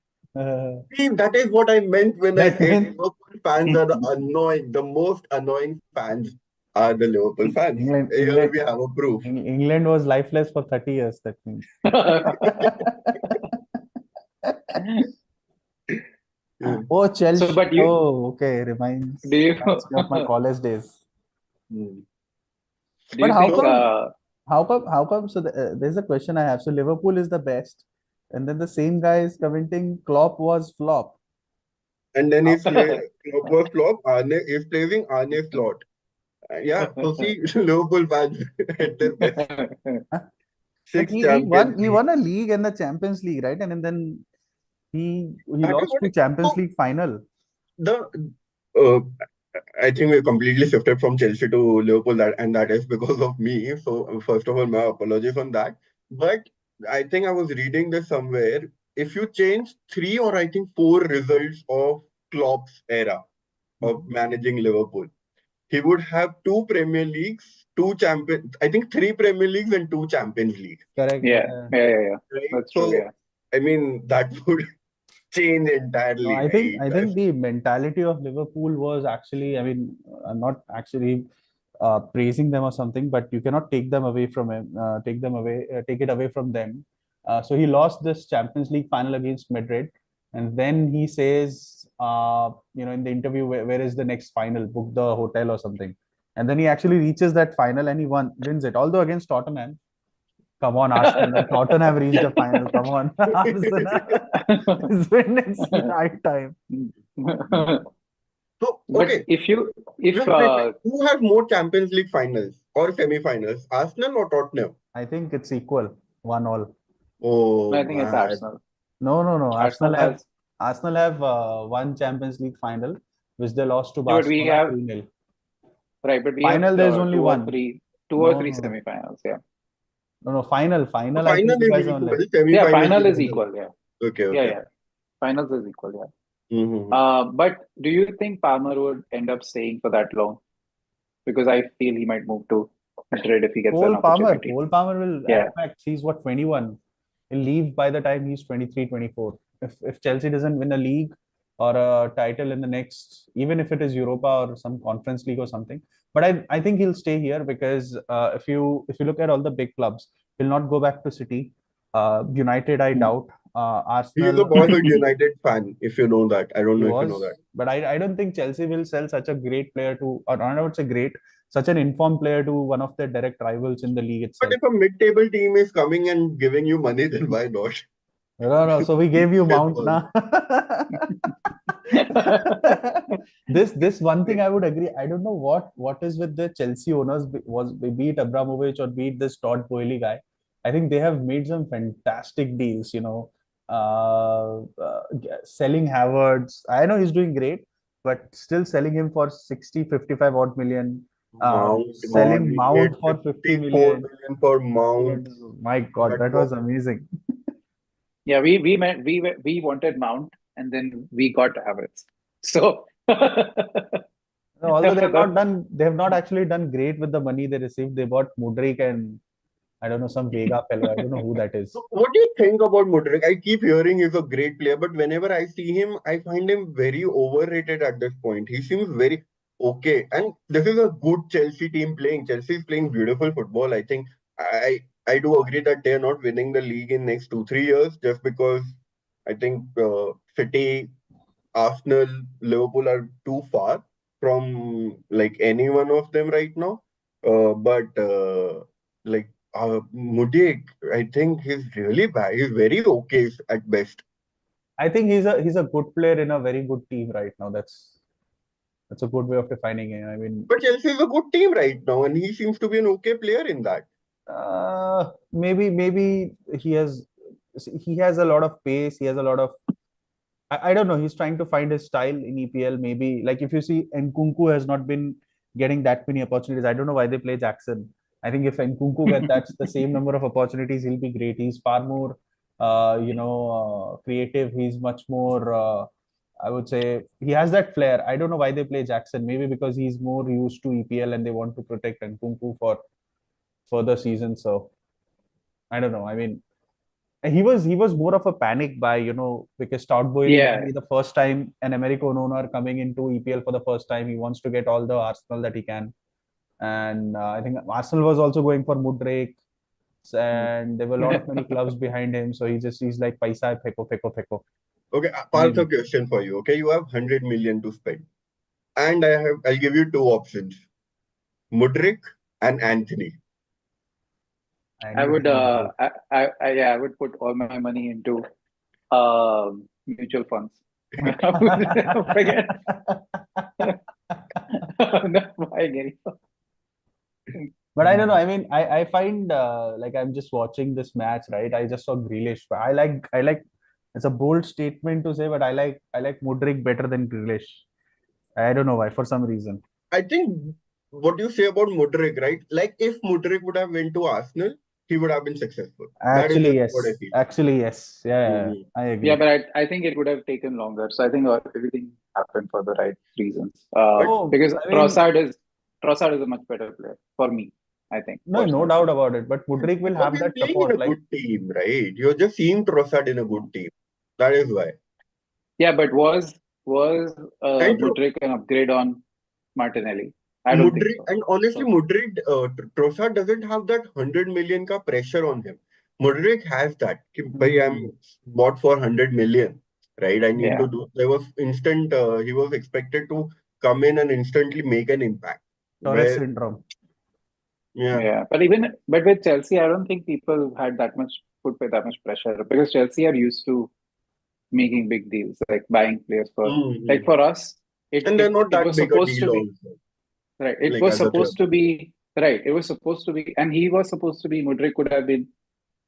See, that is what I meant when I That said means Liverpool fans are the most annoying fans are the Liverpool fans. England, Here England, we have a proof. England was lifeless for 30 years. That means. Yeah. Oh, So, Chelsea. but Oh, okay. do you, Reminds me of my college days. Hmm. do But you how think, So, come? How come? So there's a question I have. So Liverpool is the best, and then the same guy is commenting Klopp was flop. and then How? he's Klopp was flop. Arne is playing Arne slot. Yeah, so see, Liverpool fans at their best. Like Six he Champions won he League. won a league and the Champions League, right? And then he That is lost what. to Champions So League final. the uh, I think we completely shifted from Chelsea to Liverpool, and that is because of me. So first of all, my apologies on that. But I think I was reading this somewhere. If you change three or I think four results of Klopp's era of Mhm. managing Liverpool, he would have two Premier Leagues, two champion. I think three Premier Leagues and two Champions League. Correct. yeah, Yeah. yeah, yeah, yeah. Right. That's true, So yeah. I mean that would change No, entirely, I think right? the mentality of Liverpool was actually, I mean, I'm not actually praising them or something, but you cannot take them away from him, take it away from them. So he lost this Champions League final against Madrid, and then he says, in the interview, where is the next final? Book the hotel or something. And then he actually reaches that final and wins it. Although against Tottenham, come on, Arsenal. Tottenham have reached the final. Come on, Arsenal. It's when it's right time. So, But okay, if who has more Champions League finals or semi-finals, Arsenal or Tottenham? I think it's equal, 1-1. Oh I think it's man, Arsenal. No. Arsenal has, Arsenal have one Champions League final, which they lost to yeah, but we Barcelona have 3-0. right, but we have Final, there's only one. two or No, three no, no, semifinals. Yeah, no. Final, the final. I think final you is guys are equal, only. yeah, semi-finals final is is another. equal. Yeah, Okay, yeah, okay. yeah. Finals is equal. Yeah. Mm-hmm. But do you think Palmer would end up staying for that long? Because I feel he might move to Madrid if he gets an opportunity. Cole Palmer will Yeah. at max. He's what, 21. He'll leave by the time he's 23, 24. If Chelsea doesn't win a league or a title in the next, even if it is Europa or some conference league or something. But I think he'll stay here because if you look at all the big clubs, he'll not go back to City. United, I doubt. He is a Arsenal, boyhood United fan, if you know that. I don't he know if you know that. was, but I don't think Chelsea will sell such a great player to, or I would say great, such an informed player to one of their direct rivals in the league But itself. if a mid-table team is coming and giving you money, then why not? No. So we gave you Yes, Mount boss. now. This one thing I would agree. I don't know what is with the Chelsea owners, be it Abramovich or be it this Todd Boehly guy. I think they have made some fantastic deals. Selling Havertz. I know he's doing great, but still selling him for 60, 55 odd million. Mount, man, Selling we paid Mount for 50 54 million. million for Mount. My God, That that was was amazing. Yeah, we wanted Mount and then we got Havertz. So No, although they have not actually done great with the money they received. They bought Mudryk and I don't know, some Vega fellow. I don't know who that is. So what do you think about Mudryk? I keep hearing he's a great player, but whenever I see him, I find him very overrated at this point. He seems very okay. And this is a good Chelsea team playing. Chelsea is playing beautiful football. I think I do agree that they're not winning the league in next 2-3 years just because I think City, Arsenal, Liverpool are too far from like any one of them right now. But like Mudryk, I think he's really bad. He's very okay at best. I think he's a good player in a very good team right now. That's a good way of defining it. I mean, But Chelsea is a good team right now, and he seems to be an okay player in that. maybe he has a lot of pace. He has a lot of I don't know. He's trying to find his style in EPL. Maybe like if you see Nkunku has not been getting that many opportunities. I don't know why they play Jackson. I think if Nkunku get that's the same number of opportunities, he'll be great. He's far more, creative. He's much more. I would say he has that flair. I don't know why they play Jackson. Maybe because he's more used to EPL and they want to protect Nkunku for further seasons. So I don't know. I mean, he was more of a panic buy, because Todd Boehly will yeah, be the first time an American owner coming into EPL for the first time. He wants to get all the Arsenal that he can, and I think Arsenal was also going for Mudryk, and there were a lot of many clubs behind him. So he's like paisa peko peko peko. Okay, Parth, a Maybe question for you. Okay, you have 100 million to spend, and I'll give you two options: Mudryk and Anthony. I would Anthony Mudryk. yeah, I would put all my money into mutual funds. Forget I'm not buying any. But I don't know. I mean, I find like I'm just watching this match, right? I just saw Grealish. But I like. It's a bold statement to say, but I like Mudryk better than Grealish. I don't know why, for some reason. I think what you say about Mudryk, right? Like if Mudryk would have went to Arsenal, he would have been successful. That is Actually, just what I yes. feel. Actually, yes. Yeah, Mhm. I Yeah, agree. but I think it would have taken longer. So I think everything happened for the right reasons. But Oh, Because I mean, Trossard is a much better player for me, I think, no personally. doubt about it. But Mudryk will because have he's that playing in support. a Like, good team, right? You're just seeing Trossard in a good team. That is why. Yeah, but was And Mudryk an upgrade on Martinelli? I don't think so. honestly, So Mudryk, Trossard doesn't have that 100 million ka pressure on him. Mudryk has that. Ki, bhai, I'm Hmm. bought for 100 million, right? I need yeah, to do. There was instant. He was expected to come in and instantly make an impact. Torres Where, syndrome. yeah. yeah. But with Chelsea, I don't think people had that much put with that much pressure because Chelsea are used to making big deals, like buying players for like Mm-hmm. for us, And they're not it that was big a supposed deal to be also, right. It like was as a club. supposed to be right. It was supposed to be, and he was supposed to be. Mudryk could have been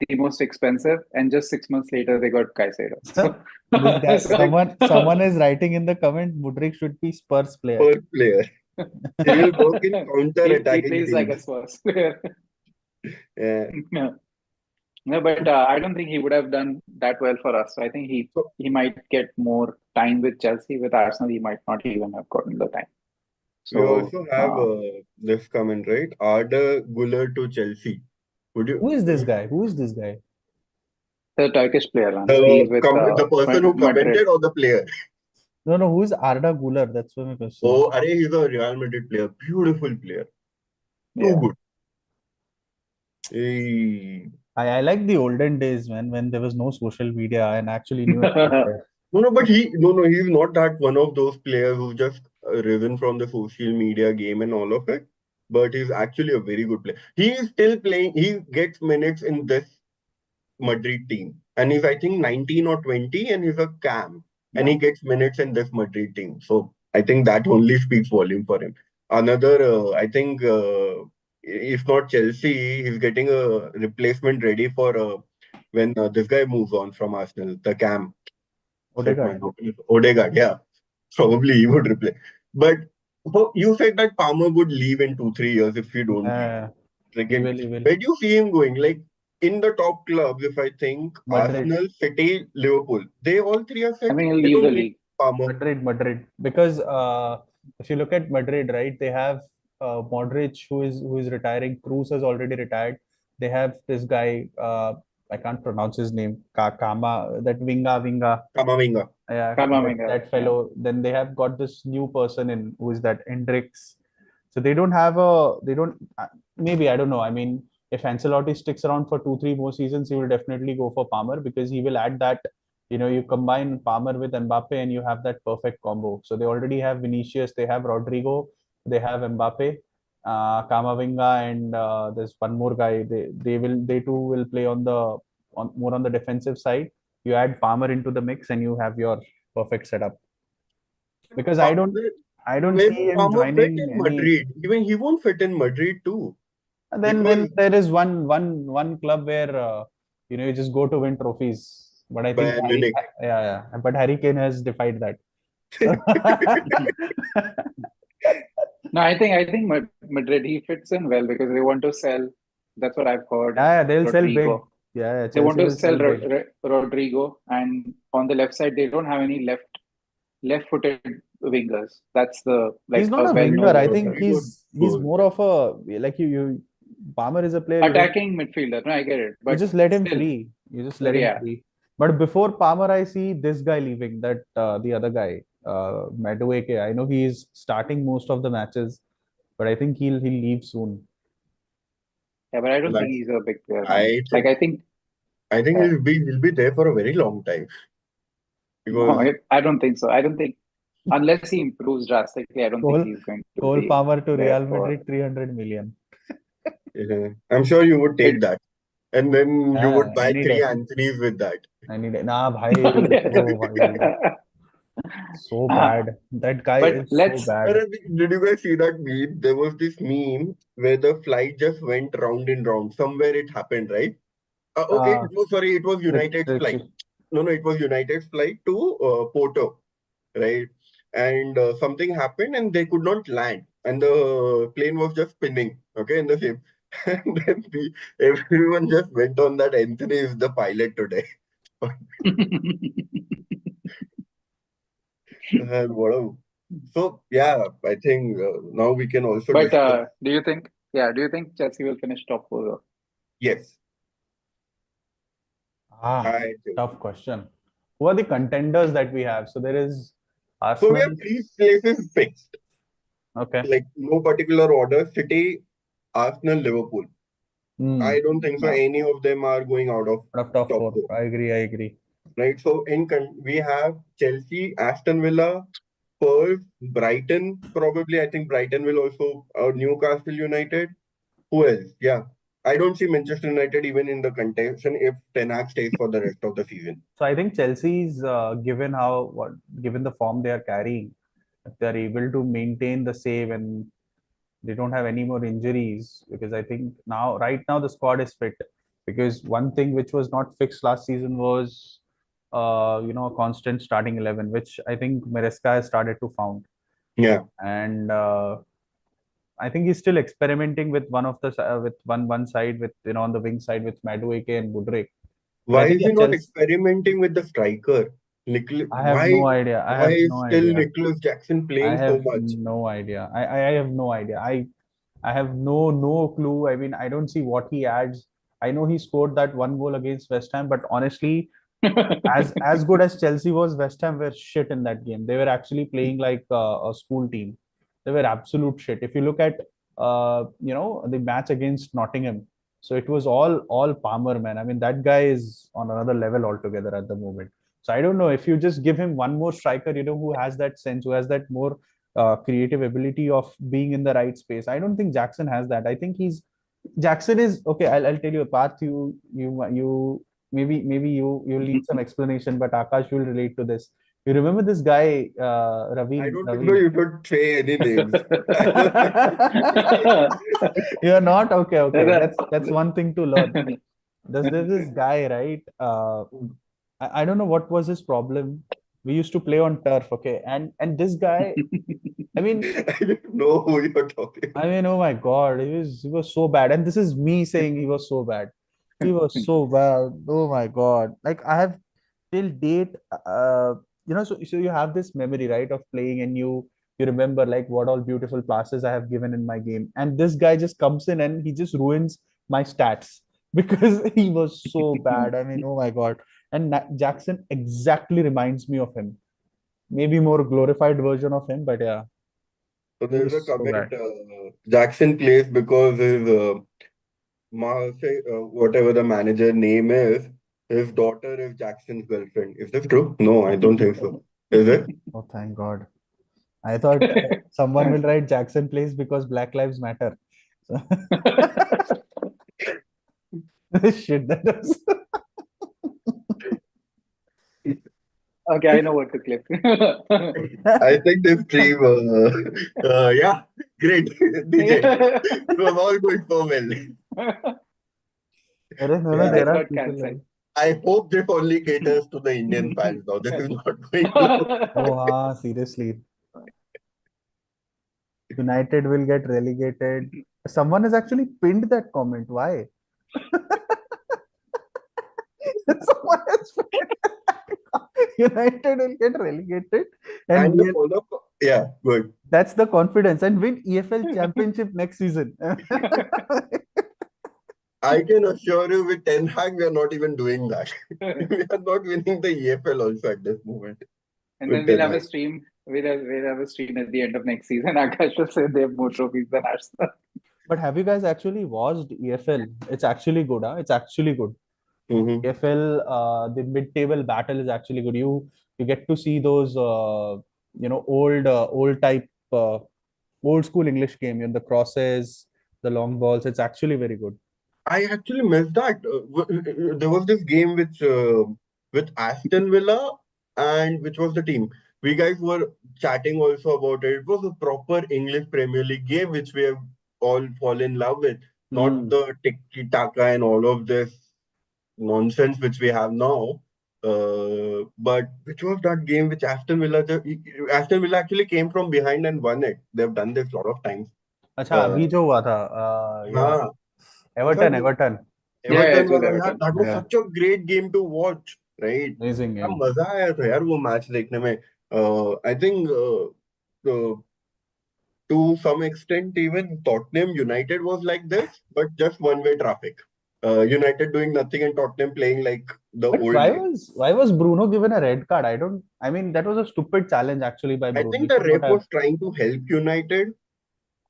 the most expensive, and just 6 months later they got Caicedo. So This guy, it's like someone is writing in the comment, Mudryk should be Spurs player. Per player. He will work in he counter-attacking plays like a teams. Spurs player. Yeah. Yeah. No, but I don't think he would have done that well for us. So I think So he might get more time with Chelsea. With Arsenal, he might not even have gotten the time. we So also have this comment, right? Arda Güler to Chelsea. Would Who you is this guy? Who is this guy? the Turkish player, man. He's with the person who Madrid. commented or the player? No, no, who is Arda Güler? That's my question. Oh, Are, he's a Real Madrid player. Beautiful player. Too Yeah. good. Eh, I like the olden days, man, when there was no social media and actually knew every player. but he's not that one of those players who just risen from the social media game and all of it. But he's actually a very good player. He is still playing. He gets minutes in this Madrid team. And he's, I think, 19 or 20, and he's a cam. And Yeah. he gets minutes in this Madrid team. So I think that only speaks volume for him. Another, I think, if not Chelsea, he's getting a replacement ready for when this guy moves on from Arsenal, the cam. Shit, Odegaard. man. Odegaard, yeah. Probably he would replace. But you said that Palmer would leave in 2, 3 years if we don't win. He Second, will, he will. where do you see him going? Like in the top clubs, if I think Madrid. Arsenal, City, Liverpool, they all three are I set. think he'll They leave the don't need league. Palmer. Madrid. Because if you look at Madrid, right, they have Modric who is retiring. Cruz has already retired. They have this guy. I can't pronounce his name. Kama. That Vinga. Kamavinga. Yeah, Kamavinga. that Yeah. fellow. Then they have got this new person in who is that Hendrix. So they don't have a. They don't. Maybe I don't know. I mean, if Ancelotti sticks around for 2, 3 more seasons, he will definitely go for Palmer because he will add that. You combine Palmer with Mbappe and you have that perfect combo. So they already have Vinicius, they have Rodrigo, they have Mbappe, Kamavinga, and there's one more guy. They too will play more on the defensive side. You add Palmer into the mix and you have your perfect setup. Because I Pa- don't where I don't where see would him Palmer fit joining in any. Madrid? Even he won't fit in Madrid too. Then Because there is one club where you just go to win trophies. But I think Bayern Munich. Yeah, yeah. But Harry Kane has defied that. So No, I think Madrid he fits in well because they want to sell. That's what I've heard. yeah, they'll sell big. Rodrigo. Yeah, yeah, They want Chelsea to will sell sell big. Rodrigo, and on the left side they don't have any left-footed wingers. That's the He's like not a a winger. well-known I left think footer. Rodrigo he's goes more there. of a like you. Palmer is a player Attacking midfielder. No, I get it, you but just let him still, free. You just let but him yeah. free. But before Palmer, I see this guy leaving. That the other guy, Madueke. I know he's starting most of the matches, but I think he'll leave soon. Yeah, but I don't think That's he's a big player, man. I Like think I think uh, he'll be there for a very long time no, because I don't think so. I don't think unless he improves drastically, I don't think Cole he's going to Cole be Palmer to there Real for Madrid 300 million. I'm sure you would take it. that. And then you would Yeah, buy any three day. Anthony's with that. Any day. Nah, bhai. Oh, bhai. So bad. That guy But is so let's bad. Did you guys see that meme? There was this meme where the flight just went round and round. Somewhere it happened, right? Okay, Uh, no, sorry, it was United's flight. Richie. No, it was United's flight to Porto, right? And something happened and they could not land. And the plane was just spinning, okay, in the same. And then everyone just went on that Anthony is the pilot today. And what a so yeah, I think now we can also but discuss. do you think Chelsea will finish top four though? Yes, Ah, I think tough question. Who are the contenders that we have? So there is So we Arsenal. have three places fixed, Okay. like no particular order: City, Arsenal, Liverpool. Hmm. I don't think so No. any of them are going out of Out of top top four. four, I agree. I agree. right? So we have Chelsea, Aston Villa, Spurs, Brighton. Probably, I think Brighton will also Newcastle United. Who else? Yeah, I don't see Manchester United even in the contention if Ten Hag stays for the rest of the season. So I think Chelsea's given the form they are carrying, if they are able to maintain the save and they don't have any more injuries, because I think now right now the squad is fit. Because one thing which was not fixed last season was a constant starting 11, which I think Maresca has started to found. Yeah. And I think he's still experimenting with with one side with on the wing side with Madueke and Budrik. But I Why think is he at not Chelsea, experimenting with the striker? I have no idea. I Why have is no still idea. Nicholas Jackson I playing so have much? no idea. I have no idea. I have no clue. I mean, I don't see what he adds. I know he scored that one goal against West Ham, but honestly, as good as Chelsea was, West Ham were shit in that game. They were actually playing like a school team. They were absolute shit. If you look at the match against Nottingham, so it was all Palmer, man. I mean, that guy is on another level altogether at the moment. So I don't know if you just give him one more striker, who has that sense, who has that more creative ability of being in the right space. I don't think Jackson has that. I think Jackson is okay. I'll tell you a path. You maybe you need some explanation, but Akash will relate to this. You remember this guy, I Raveen? don't think so Raveen. you should say any names. I don't think so. You're not okay. Okay, There that's one thing to learn. There's this guy, right? I don't know what was his problem. We used to play on turf, okay, and this guy. I mean, I don't know who you're talking. oh my God, he was so bad. And this is me saying he was so bad. He was so bad. Oh my God. Like I have till date, so you have this memory, right, of playing and you remember like what all beautiful passes I have given in my game. And this guy just comes in and he just ruins my stats because he was so bad. I mean, oh my God. And Jackson exactly reminds me of him. Maybe more glorified version of him, but yeah, So he there's a was so comment bad. Jackson plays because his whatever the manager name is, his daughter is Jackson's girlfriend. Is this true? No, I don't think so. Is it? Oh, thank God. I thought someone will write Jackson plays because Black Lives Matter. So, shit, that was. Okay, I know what to clip. I think this stream, yeah, great, DJ. It was all going so well. No, Yeah, This there are got people cancelled. like, I hope this only caters to the Indian fans now. This is not going to. oh, seriously, United will get relegated. Someone has actually pinned that comment. Why? Someone has pinned United will get relegated, and And the follow-up, yeah, good. that's the confidence and win EFL Championship next season. I can assure you with Ten Hag, we are not even doing that. We are not winning the EFL also at this moment And with then we'll Ten have a Hag. stream. We'll have a stream at the end of next season. Akash will say they have more trophies than Arsenal. But have you guys actually watched EFL? It's actually good, huh? It's actually good. Mm-hmm. EFL, the mid-table battle is actually good. You get to see those old type old school English game, the crosses, the long balls. It's actually very good. I actually missed that. There was this game with Aston Villa, and which was the team? We guys were chatting also about it. It was a proper English Premier League game, which we have all fallen in love with. Not Hmm. the tiki taka and all of this nonsense which we have now. But which was that game which Aston Villa actually came from behind and won it. They've done this a lot of times. अच्छा Uh, अभी जो हुआ था yeah, हाँ, Everton, Everton. Yeah, Everton it was वाला यार Everton. That was Yeah, such a great game to watch right amazing क्या game. मजा आया था यार वो मैच देखने में I think to some extent even Tottenham United was like this but just one way traffic. United doing nothing and Tottenham playing like the But old why days. was Bruno given a red card? I mean, that was a stupid challenge actually by I Bruno. think He the should not ref have, was trying to help United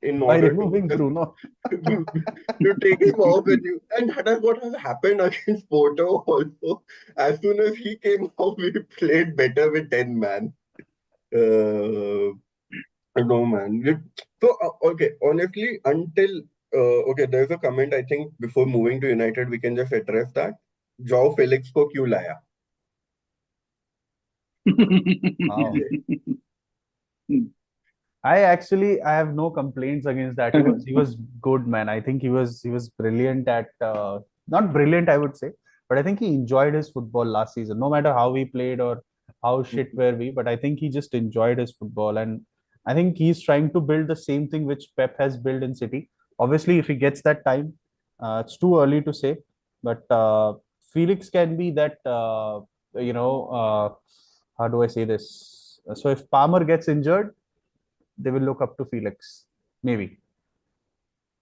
in by order to removing Bruno. to take him off with you. And that is what has happened against Porto also. As soon as he came off, we played better with 10 man. Uh, no man. So okay, honestly, until okay, there's a comment I think before moving to United, we can just address that. Joao Felix को क्यों लाया? Wow. I have no complaints against that. He was good, man. I think he was brilliant at not brilliant, I would say, but I think he enjoyed his football last season. No matter how we played or how shit were we, but I think he just enjoyed his football, and I think he's trying to build the same thing which Pep has built in City. Obviously, if he gets that time, it's too early to say, but Felix can be that. You know, how do I say this? So if Palmer gets injured, they will look up to Felix. Maybe,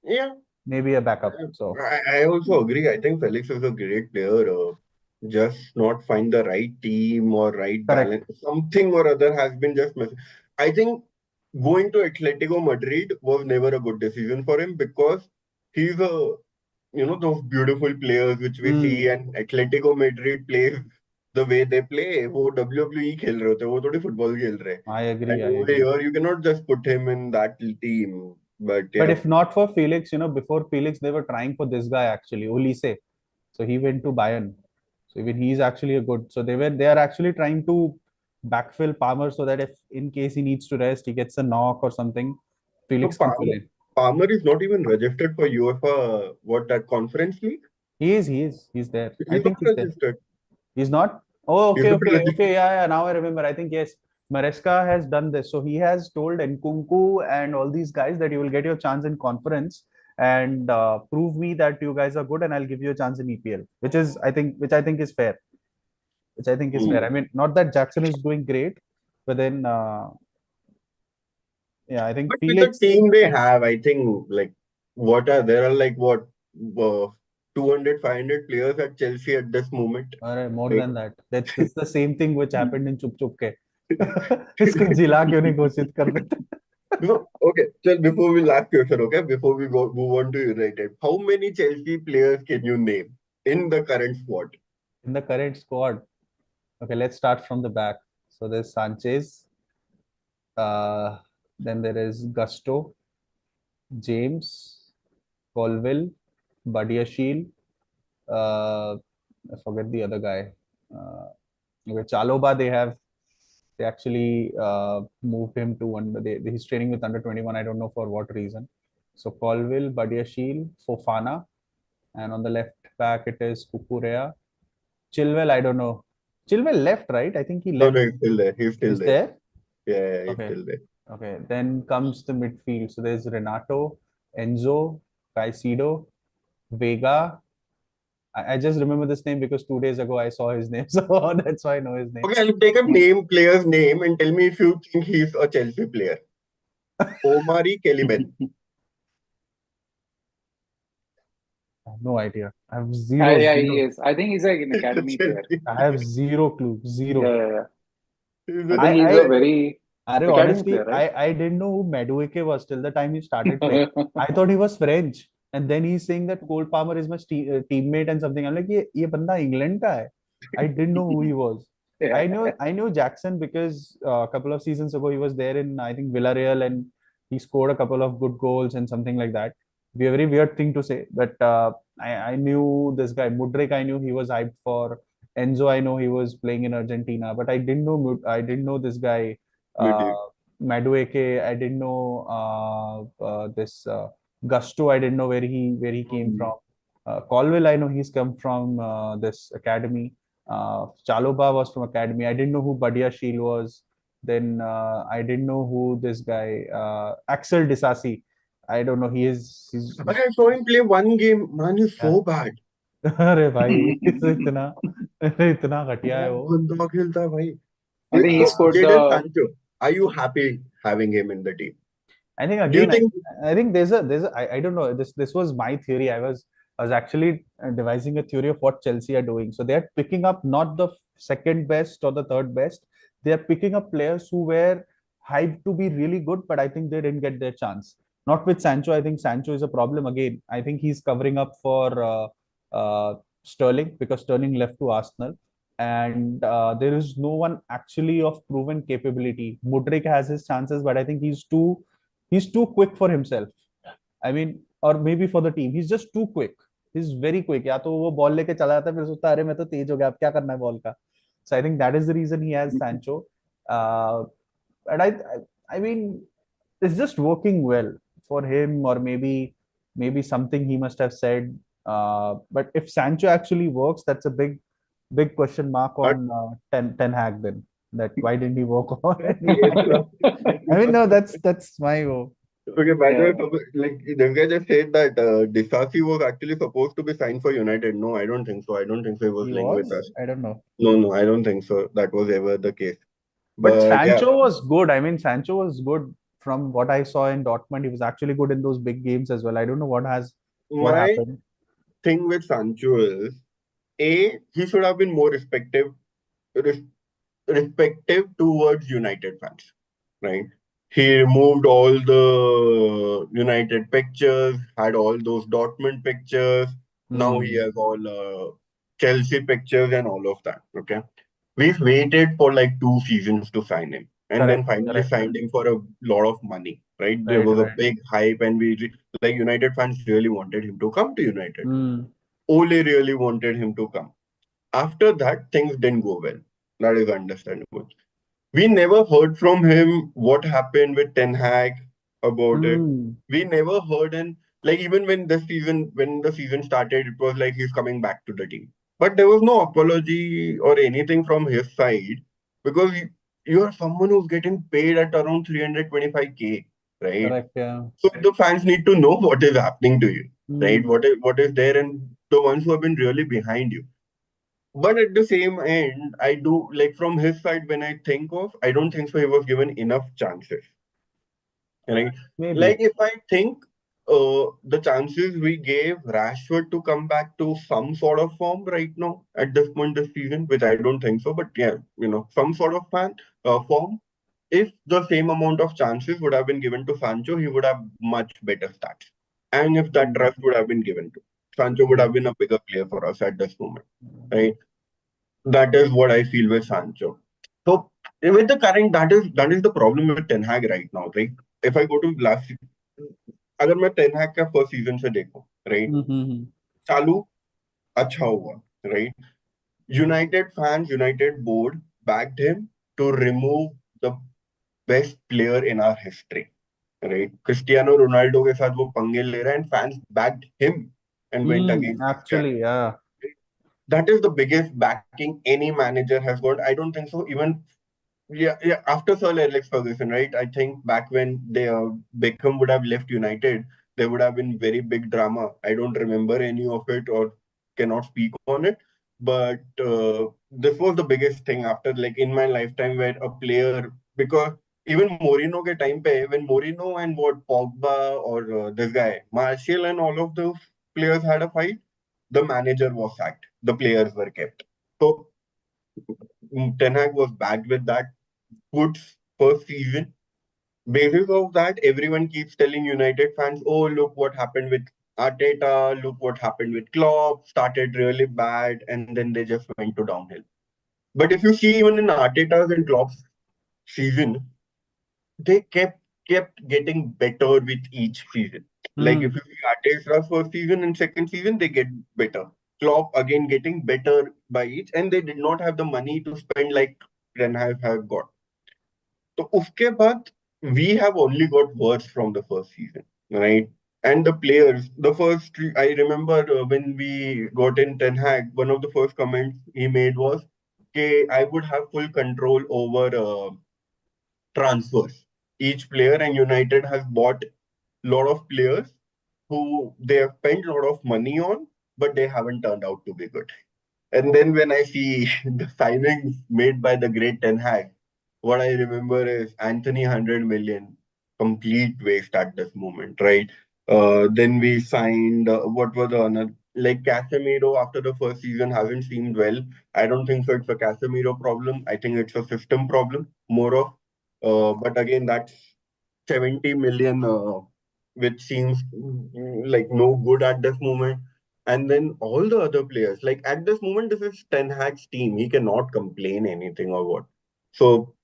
Yeah, maybe a backup. So I also agree. I think Felix is a great player. Just not find the right team or right correct. balance. Something or other has been just missing. I think going to Atletico Madrid was never a good decision for him because he's a those beautiful players which we see, Hmm. and Atletico Madrid plays the way they play. वो WWE खेल रहे होते हैं, वो थोड़ी football खेल रहे हैं. I agree. And I over agree. here, you cannot just put him in that team. But But yeah, if not for Felix, before Felix, they were trying for this guy actually, Olise. So he went to Bayern. So even he's actually a good. So they are actually trying to backfill Palmer so that if in case he needs to rest, he gets a knock or something, so Felix can fill in. Palmer is not even registered for UEFA, what that Conference League? He's there. I He's not think he's there. registered. He's not? Oh, He's okay, not okay, registered. okay. Yeah, yeah. Now I remember. I think yes, Maresca has done this. So he has told Nkunku and all these guys that you will get your chance in conference and prove me that you guys are good, and I'll give you a chance in EPL, which I think is fair. Which I think is fair. I Hmm. mean, not that Jackson is doing great, but then yeah, I think But with the Felix. team they have, I think like there are like what uh, 200, 500 players at Chelsea at this moment. Or more Like, than that. That's the same thing which happened in Chup Chup Ke. इसको जिला क्यों नहीं घोषित कर देते? no, okay. So before we last question, okay, before we go move on to United, how many Chelsea players can you name in the current squad? In the current squad. Okay, let's start from the back. So there's Sanchez, uh, then there is Gusto, James, Colville, Badiashile, I forget the other guy. Uh, okay, Chaloba, they actually moved him to under, he's training with under 21. I don't know for what reason. So Colville, Badiashile, Fofana, and on the left back it is Kukurea. Chilwell, I don't know. Chilwell left, right? I think he No, left. no, he's still there. He's still Is there. there? Yeah, he's Okay. still there. Okay, then comes the midfield. So there's Renato, Enzo, Caicedo, Vega. I just remember this name because 2 days ago I saw his name, so that's why I know his name. Okay, I'll take a player's name, and tell me if you think he's a Chelsea player. Omari Kelimen. I have no idea. I have zero, Yeah, he zero. is. I think he's like an academy player. Chelsea. I have zero clue. Yeah, Zero. yeah, yeah. He's I a think I, he's I, a player. very academy honestly, player, right? I didn't know who Madueke was till the time he started playing. I thought he was French, and then he's saying that Cole Palmer is my teammate and something. I'm like, ये बंदा England का है. I didn't know who he was. Yeah. I knew Jackson because a couple of seasons ago he was there in I think Villarreal and he scored a couple of good goals and something like that. Be a very weird thing to say, but I knew this guy Mudrik. I knew he was hyped for Enzo. I know he was playing in Argentina, but I didn't know this guy Maybe. Madueke. I didn't know this Gusto. I didn't know where he came Hmm. from. Colville, I know he's come from this academy. Chaloba was from academy. I didn't know who Badia Sheel was. Then I didn't know who this guy Axel Disasi. I don't know. He's Okay, I saw him play one game. Man, he's yeah. so bad. अरे भाई इतना इतना घटिया है बहुत वो. गंदा खेलता है भाई. I think he So, scored Jadon the. Sancho, are you happy having him in the team? I think Do you again, think I think there's a I don't know. This was my theory. I was I was actually devising a theory of what Chelsea are doing. So they are picking up not the second best or the third best. They are picking up players who were hyped to be really good, but I think they didn't get their chance. Not with Sancho. I think Sancho is a problem again. I think he's covering up for Sterling because Sterling left to Arsenal, and there is no one actually of proven capability. Mudryk has his chances, but I think he's too quick for himself. I mean, or maybe for the team. He's just too quick. He's very quick. या तो वो ball लेके चला जाता है फिर सोचता है अरे मैं तो तेज हो गया अब क्या करना है बॉल का. So I think that is the reason he has Sancho. Uh, and I mean, it's just working well for him, or maybe something he must have said. But if Sancho actually works, that's a big question mark But on Ten Hag then. That why didn't he work on yes, it? I mean, no, that's my okay, by the Yeah. way, like this guy just said that Disasi was actually supposed to be signed for United. No, I don't think so. I don't think so. He was he linked with was. us. I don't know. No, no, I don't think so. That was ever the case. But But yeah, Sancho was good. I mean, Sancho was good from what I saw in Dortmund. He was actually good in those big games as well. I don't know what my happened. thing with Sancho is he should have been more res- respective towards United fans, right? He removed all the United pictures, had all those Dortmund pictures. Now he Hmm. has all Chelsea pictures and all of that. Okay. We've waited for like 2 seasons to sign him and then Correct. finally Correct. signed him for a lot of money, right? There Right. was a Right. big hype and like United fans really wanted him to come to United. Hmm. Ole really wanted him to come. After that, things didn't go well. That is understandable. We never heard from him what happened with Ten Hag about it. Hmm. We never heard, and like even when the season started, it was like he's coming back to the team. But there was no apology or anything from his side because you are someone who's getting paid at around 325K, right? Correct. Yeah. So the fans need to know what is happening to you, right? Hmm. What is there, and the ones who have been really behind you. But at the same end, I do like from his side when I think of, I don't think so he was given enough chances, right? Like Maybe. if I think the chances we gave Rashford to come back to some sort of form right now at this point this season, which I don't think so, but yeah, some sort of form. If the same amount of chances would have been given to Sancho, he would have much better stats. And if that Hmm. trust would have been given to Sancho, would Hmm. have been a bigger player for us at this moment, right? That is what I feel with Sancho. So with the current, that is the problem with Ten Hag right now, right? If I go to last, अगर मैं ten हैग का first season से देखूं, right? Hmm. Hmm. चालू अच्छा हुआ, right? United fans, United board backed him to remove the best player in our history, right? Cristiano Ronaldo के साथ वो पंगे ले रहा है and fans backed him and went against Cristiano. Actually, yeah. That is the biggest backing any manager has got. I don't think so. Even yeah. After Sir Alex Ferguson, right? I think back when Beckham would have left United, there would have been very big drama. I don't remember any of it or cannot speak on it. But this was the biggest thing after like in my lifetime where a player because even Mourinho ke time pe when Mourinho and what Pogba or this guy Martial and all of those players had a fight, the manager was sacked, the players were kept. So Ten Hag was backed with that good first season. Basis of that, everyone keeps telling United fans, "Oh, look what happened with Arteta. Look what happened with Klopp. Started really bad, and then they just went to downhill." But if you see, even in Arteta's and Klopp's season, they kept getting better with each season. Like if Hmm. you see Arteta's first season and second season, they get better. Klopp again getting better by each, and they did not have the money to spend like Ten Hag have got. तो उसके बाद we have only got worse from the first season, right? And the players, the first, I remember when we got in Ten Hag, one of the first comments he made was, okay, I would have full control over transfers. Each player and United has bought a lot of players who they have spent a lot of money on, but they haven't turned out to be good. And then when I see the signings made by the great Ten Hag, what I remember is Anthony 100 million, complete waste at this moment, right? Then we signed, what was the other? Like Casemiro after the first season hasn't seemed well. I don't think so. It's a Casemiro problem. I think it's a system problem more of. But again, that's 70 million, which seems like no good at this moment. And then all the other players, like at this moment, this is Ten Hag's team. He cannot complain anything or what. So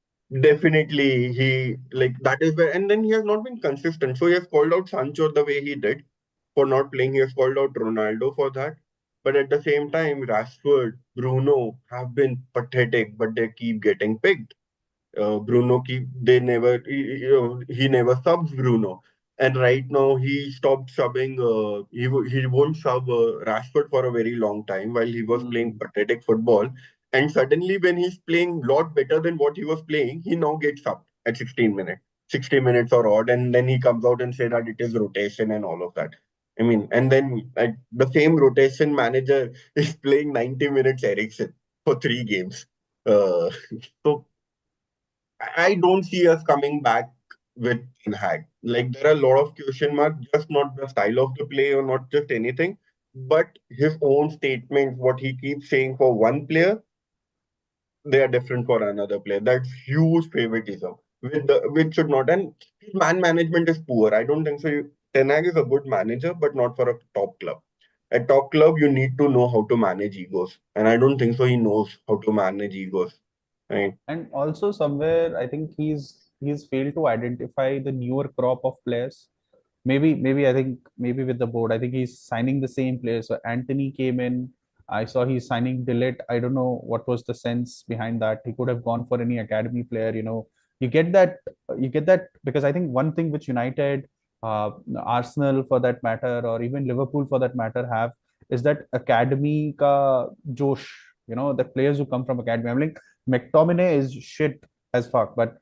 definitely he like that is where, and then he has not been consistent. So he has called out Sancho the way he did for not playing. He has called out Ronaldo for that. But at the same time, Rashford, Bruno have been pathetic, but they keep getting picked. Bruno keep they never he never subs Bruno, and right now he stopped subbing. He won't sub Rashford for a very long time while he was playing Hmm. pathetic football, and suddenly when he's playing lot better than what he was playing, he now gets subbed at 16 minutes, 60 minutes or odd, and then he comes out and say that it is rotation and all of that. I mean, and then the same rotation manager is playing 90 minutes Ericsson for 3 games. Uh, so I don't see us coming back with Ten Hag. Like there are a lot of question marks, just not the style of the play or not just anything, but his own statements, what he keeps saying for one player, they are different for another player. That's huge favoritism, which should not. And his man management is poor. I don't think so. Ten Hag is a good manager, but not for a top club. At top club, you need to know how to manage egos, and I don't think so. He knows how to manage egos. Right? And also somewhere I think he's failed to identify the newer crop of players. Maybe I think maybe with the board, I think he's signing the same players. So Anthony came in. I saw he's signing Dillet. I don't know what was the sense behind that. He could have gone for any academy player. You get that because I think one thing which United, Arsenal for that matter, or even Liverpool for that matter have is that academy ka josh. The players who come from academy. I'm like McTominay is shit as fuck, but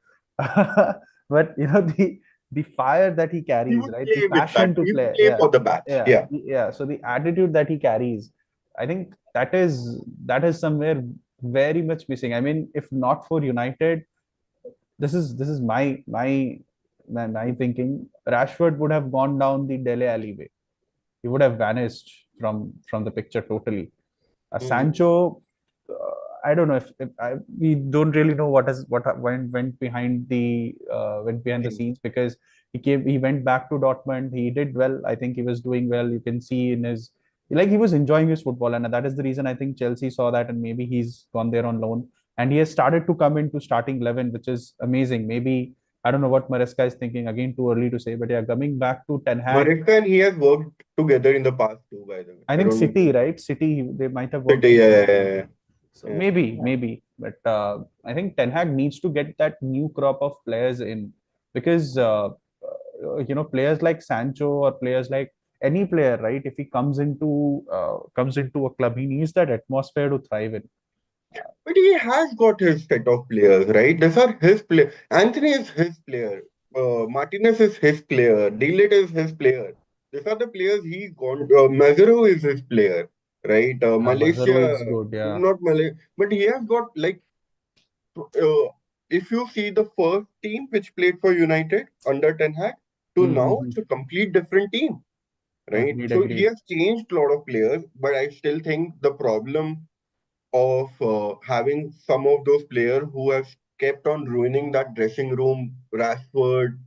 but the fire that he He carries, would right? The play with that. passion to He would play. play Yeah, for the batch. yeah, Yeah. yeah. So the attitude that he carries, I think that is somewhere very much missing. I mean, if not for United, this is my thinking. Rashford would have gone down the Dele Alli way. He would have vanished from the picture totally. Hmm. Sancho, I don't know if we don't really know what went behind the Thing. scenes because he went back to Dortmund. He did well. I think he was doing well. You can see in his like he was enjoying his football, and that is the reason I think Chelsea saw that, and maybe he's gone there on loan, and he has started to come into starting 11, which is amazing. Maybe I don't know what Maresca is thinking. Again, too early to say, but yeah, coming back to Ten Hag. Maresca and he has worked together in the past too, by the way. I I think don't know. City, right? City, they might have worked City, together. yeah. So Yeah. maybe, but I think Ten Hag needs to get that new crop of players in because players like Sancho or players like any player, right? If he comes into a club, he needs that atmosphere to thrive in. But he has got his set of players, right? These are his play. Anthony is his player. Martinez is his player. Delit is his player. These are the players he got. Mazaro is his player, right? Mazzaro Malaysia, is good, yeah. not Malay, but he has got like if you see the first team which played for United under Ten Hag to now, Mm-hmm. it's a complete different team, right? Agreed, So he agreed. has changed a lot of players, but I still think the problem of having some of those players who have kept on ruining that dressing room, Rashford,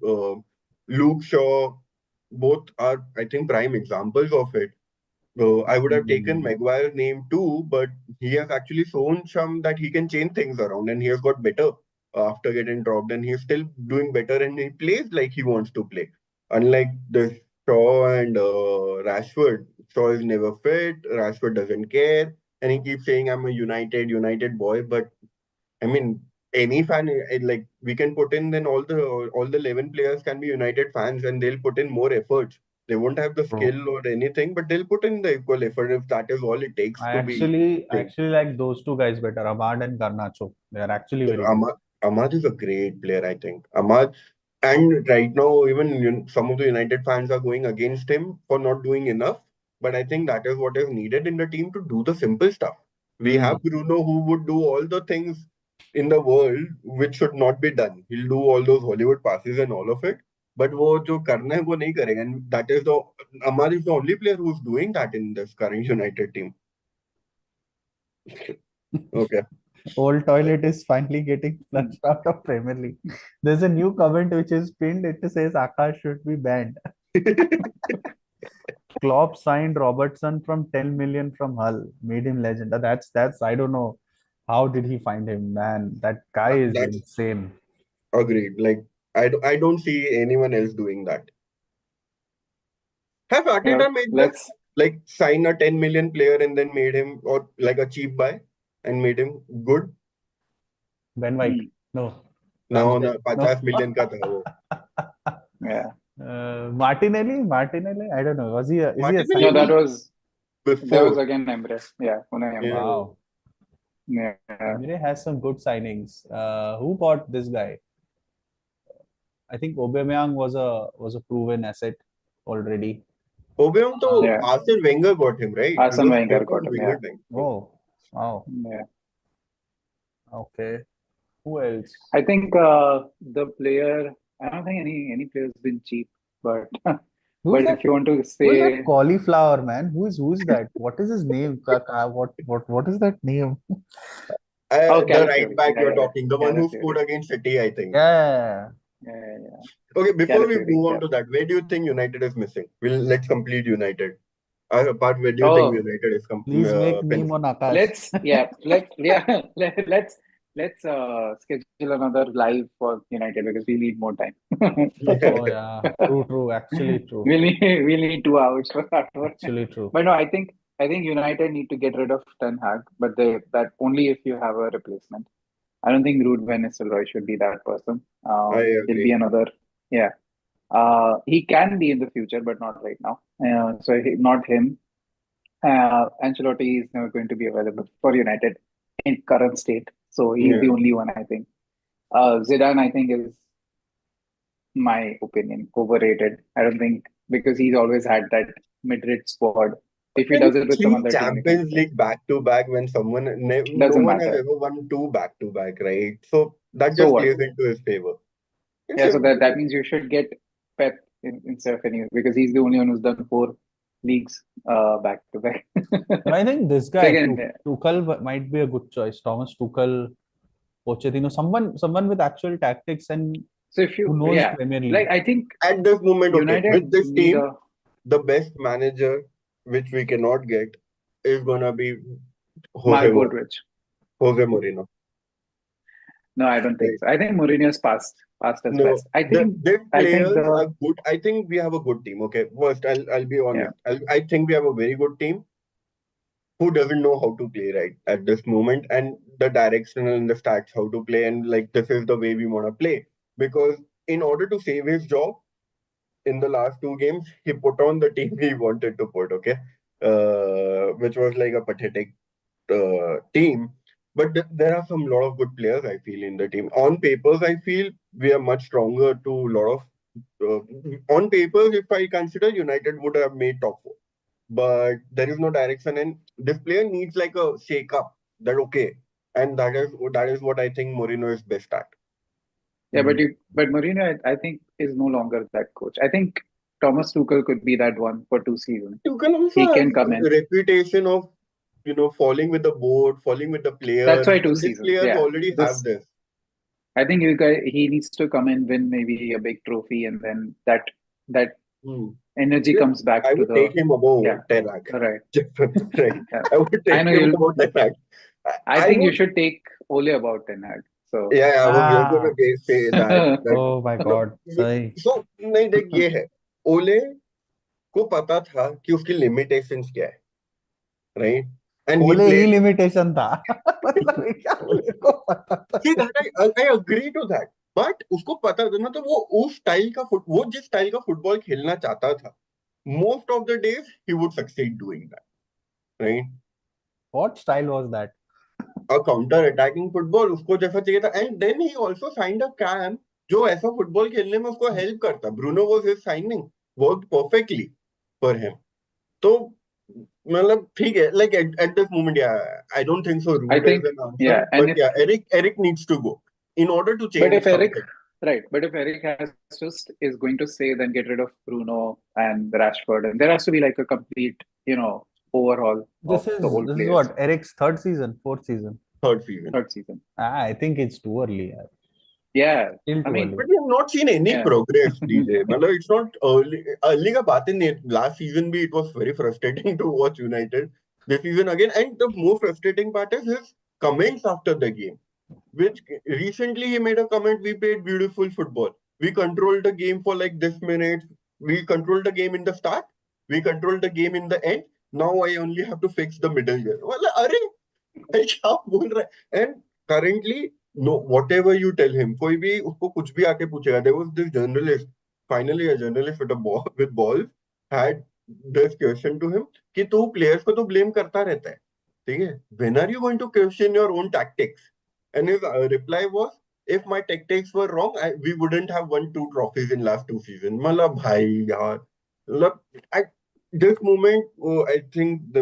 Luke Shaw, both are, I think, prime examples of it. I would have taken Mm. Maguire's name too, but he has actually shown some that he can change things around and he has got better after getting dropped and he's still doing better and he plays like he wants to play. Unlike the Shaw and Rashford, Shaw is never fit, Rashford doesn't care, and he keeps saying, I'm a United boy, but I mean, any fan like we can put in then all the 11 players can be United fans and they'll put in more efforts. They won't have the True. skill or anything, but they'll put in the equal effort if that is all it takes I to be actually I playing. actually like those two guys better, Ahmad and Garnacho. They are actually Yeah, very good. Ahmad is a great player, I think. Ahmad, and right now, even some of the United fans are going against him for not doing enough. But I think that is what is needed in the team to do the simple stuff. We Hmm. have Bruno who would do all the things in the world which should not be done. He'll do all those Hollywood passes and all of it. but वो जो करना है वो नहीं करेगा, and that is the Amar is the only player who's doing that in this current United team. Okay. Old toilet is finally getting flushed out of Premier League. There's a new comment which is pinned. It says Akash should be banned. Klopp signed Robertson from 10 million from Hull, made him legend. That's I don't know how did he find him, man. That guy is That's insane. agreed. Like I don't see anyone else doing that. Have Yeah, Arteta made this? let's. Like sign a 10 million player and then made him, or like a cheap buy and made him good? Ben White. Hmm, No. Now na Ramsdale. 50 No. million का था वो. yeah. Martinelli. Martinelli. I don't know. Was he? Is he a Martinelli No, signing? that was before. again Emre. Yeah, Unai Emre. Yeah. Wow. Yeah. Emre has some good signings. Who bought this guy? I think Aubameyang was a proven asset already. Aubameyang तो Yeah. Arsene Wenger got him, right? He Arsene was Wenger playing got on him. Wenger Yeah. time. Oh, wow. Yeah. Okay. Who else? I think the player. I don't think any player's been cheap, but Who's but that? if you want to Who is that say, cauliflower man? Who is that? What is his name? What is that name? oh, The right Calafiori. back Yeah, you're yeah, talking, the one who Calafiori. scored against City, I think. Yeah. Yeah, yeah, yeah. Okay, before we Calafiori. move on Yeah. to that, where do you think United is missing? Let's complete United. Apart, where do you think Oh, United is Please make meme finishing? on Akash. let's schedule another live for United because we need more time. Oh yeah. True. Actually true. We'll need 2 hours for that one. Actually true. But no, I think United need to get rid of Ten Hag, but that only if you have a replacement. I don't think Ruud van Nistelrooy should be that person. I He'll be agree. another. Yeah. He can be in the future, but not right now. Not him. Ancelotti is never going to be available for United in current state. So he's Yeah. the only one, I think. Zidane, I think, is my opinion overrated. I don't think because he's always had that mid-rate squad. If he And does it with some three other team, you can Champions say League back to back when no doesn't one has matter. ever won two back to back, right? So that So just what? plays into his favor. It's Yeah, so a, that means you should get Pep instead of anyone because he's the only one who's done 4 leagues back to back. But I think this So guy again, yeah. Tuchel might be a good choice. Thomas Tuchel, Pochettino, someone with actual tactics and So if who you, knows yeah, Premier like League. I think at this moment, okay, United with this need team, a. the best manager which we cannot get is gonna be Jose Mark Mourinho. Goldrich. Jose Mourinho. No, I don't think Right. so. I think Mourinho's past as No, best. I think the I think players are the good. I think we have a good team. Okay, first I'll be yeah. honest. I think we have a very good team who doesn't know how to play right at this moment, and the directional and the stats how to play, and like this is the way we want to play. Because in order to save his job in the last two games, he put on the team he wanted to put. Okay, which was like a pathetic team. But there are some lot of good players I feel in the team. On papers, I feel we are much stronger to a lot of. On papers, if I consider United would have made top four, but there is no direction, and this player needs like a shake up. That okay, and that is what I think Mourinho is best at. Yeah, Hmm. but Mourinho, I think, is no longer that coach. I think Thomas Tuchel could be that one for 2 seasons. You can also He have can come in. a reputation of falling with the board, falling with the That's players, why two and these seasons. players Yeah, already have this. this. I think he needs to come in, win maybe a big trophy, and then that Hmm. energy Yeah, comes back I to would the take him above yeah. Ten Hag. Right. Right. Yeah. I would I take know him you'll. above Ten Hag. I I think you would. should take Ole about Ten Hag. So Yeah, I was just Ah, gonna say that. oh my No, God. Sorry. so नहीं देख ये है ओले को पता था कि उसकी लिमिटेशंस क्या है राइट एंड ही ओले ही प्लेड लिमिटेशन था मतलब ये क्या ओले को पता था see that I agree to that but उसको पता था मतलब वो उस स्टाइल का वो जिस स्टाइल का फुटबॉल खेलना चाहता था most of the days he would succeed doing that right what style was that a counter attacking football उसको जैसा चाहिए था and then he also signed a cam जो ऐसा फुटबॉल खेलने में उसको हेल्प करता Bruno was his signing worked perfectly for him तो मतलब ठीक है like at this moment yeah I don't think so I rude is think an answer yeah, and but if yeah Eric needs to go in order to but change if Eric something Right, but if Eric has just is going to say, then get rid of Bruno and Rashford, and there has to be like a complete, overhaul of the whole This is players. what Eric's third season, fourth season. third season. Third season. I think it's too early. Yeah. Yeah, Still I too mean, early. But we have not seen any yeah. progress, DJ. मतलब it's not early. Early का बात ही नहीं. Last season भी it was very frustrating to watch United. This season again, and the more frustrating part is his comments after the game. Which recently he made a comment: "We played beautiful football. We controlled the game for like this minute. We controlled the game in the start. We controlled the game in the end. Now I only have to fix the middle year." मतलब अरे क्या बोल रहा है? And currently, no, whatever you tell him, कोई भी उसको कुछ भी आके पूछेगा. There was this journalist, finally a journalist with a ball, with balls, had this question to him कि तू players को तो blame करता रहता है, ठीक है? When are you going to question your own tactics? And his reply was, if my tactics were wrong, we wouldn't have won 2 trophies in last 2 seasons. मतलब भाई यार, मतलब I this moment, I think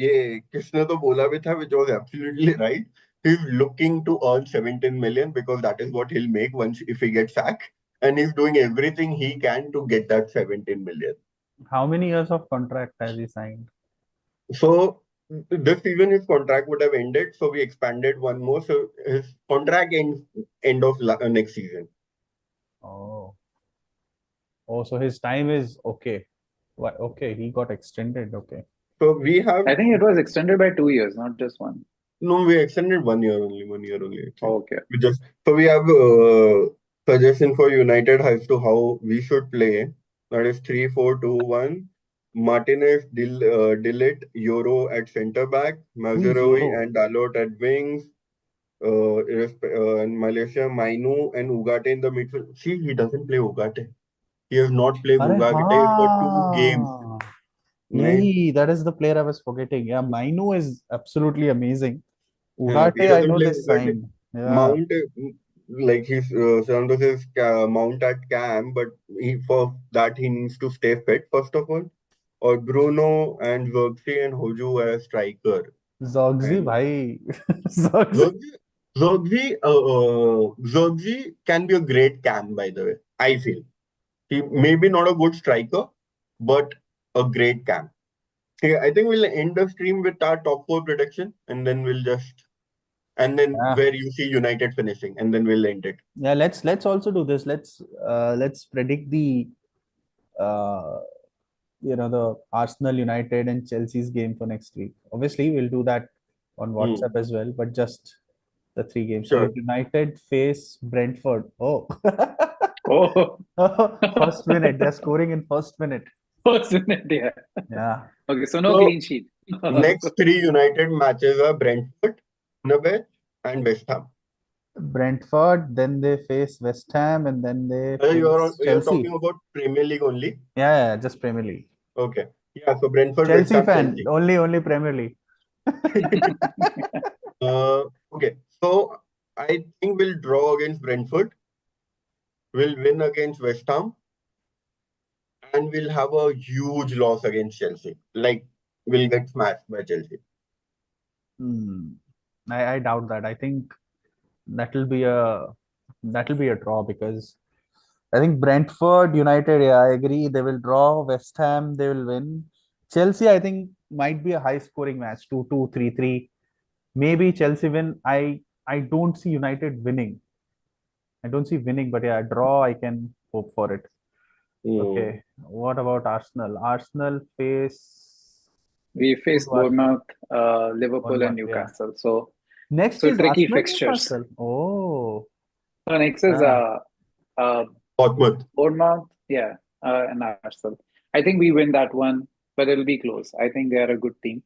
ये किसने तो बोला भी था, which was absolutely right. He's looking to earn 17 million because that is what he'll make once if he gets sacked, and he's doing everything he can to get that 17 million. How many years of contract has he signed? So this season his contract would have ended, so we expanded one more. So his contract ends end of next season. Oh, oh, so his time is okay. Why? Okay, he got extended. Okay. So we have I think it was extended by 2 years, not just one. no, we extended 1 year only. 1 year only, I think. Okay. We just so we have suggestion for United as to how we should play. That is 3-4-2-1. Martinez, Dillet, Euro at centre back, Who is Mazraoui Euro? and Dalot at wings. In Malaysia, Mainu and Ugarte in the midfield. See, he doesn't play Ugarte. He has not played अरे Ugarte for 2 games. हाँ, Right? that is the player I was forgetting. Yeah, Mainu is absolutely amazing. He Ugarte, I doesn't know play they Ugarte. signed. Yeah, Mount, like he's Santos is Mount at Cam, but for that he needs to stay fit first of all. Or Bruno and Xerxes and Hoju as striker. Zogzi And भाई, Zogzi. Xerxes, Xerxes can be a great Cam, by the way. I feel he maybe not a good striker, but a great Cam. Okay, I think we'll end the stream with our top 4 prediction, and then we'll just and then Yeah, where you see United finishing, and then we'll end it. yeah. Let's also do this. Let's predict the uh the Arsenal, United, and Chelsea's game for next week. Obviously, we'll do that on Hmm. WhatsApp as well, but just the 3 games. So Sure. United face Brentford. Oh, Oh, first minute. They're scoring in first minute. first minute, yeah. Yeah. Okay, so no So clean sheet. next 3 United matches are Brentford, Norwich, and West Ham. Brentford, then they face West Ham, and then they face You're talking Chelsea. about Premier League only. Yeah, just Premier League. Okay. Yeah. So Brentford, West Chelsea Ham, fan, Chelsea. only Premier League. Okay. So I think we'll draw against Brentford. We'll win against West Ham, and we'll have a huge loss against Chelsea. Like we'll get smashed by Chelsea. Hmm. I doubt that. I think that'll be a that'll be a draw because I think Brentford, United, yeah, I agree. They will draw. West Ham, they will win. Chelsea, I think, might be a high scoring match, 2-2, 3-3. Maybe Chelsea win. I don't see United winning. I don't see winning, but yeah, a draw, I can hope for it. Hmm. Okay. What about Arsenal? Arsenal face We who face do Arsenal? Bournemouth, Liverpool, and Bournemouth, yeah. Newcastle. So, Next so is tricky Arsenal fixtures. Newcastle. Oh, So next is yeah. uh, Bournemouth. Bournemouth, yeah, and Arsenal. I think we win that one, but it'll be close. I think they are a good team.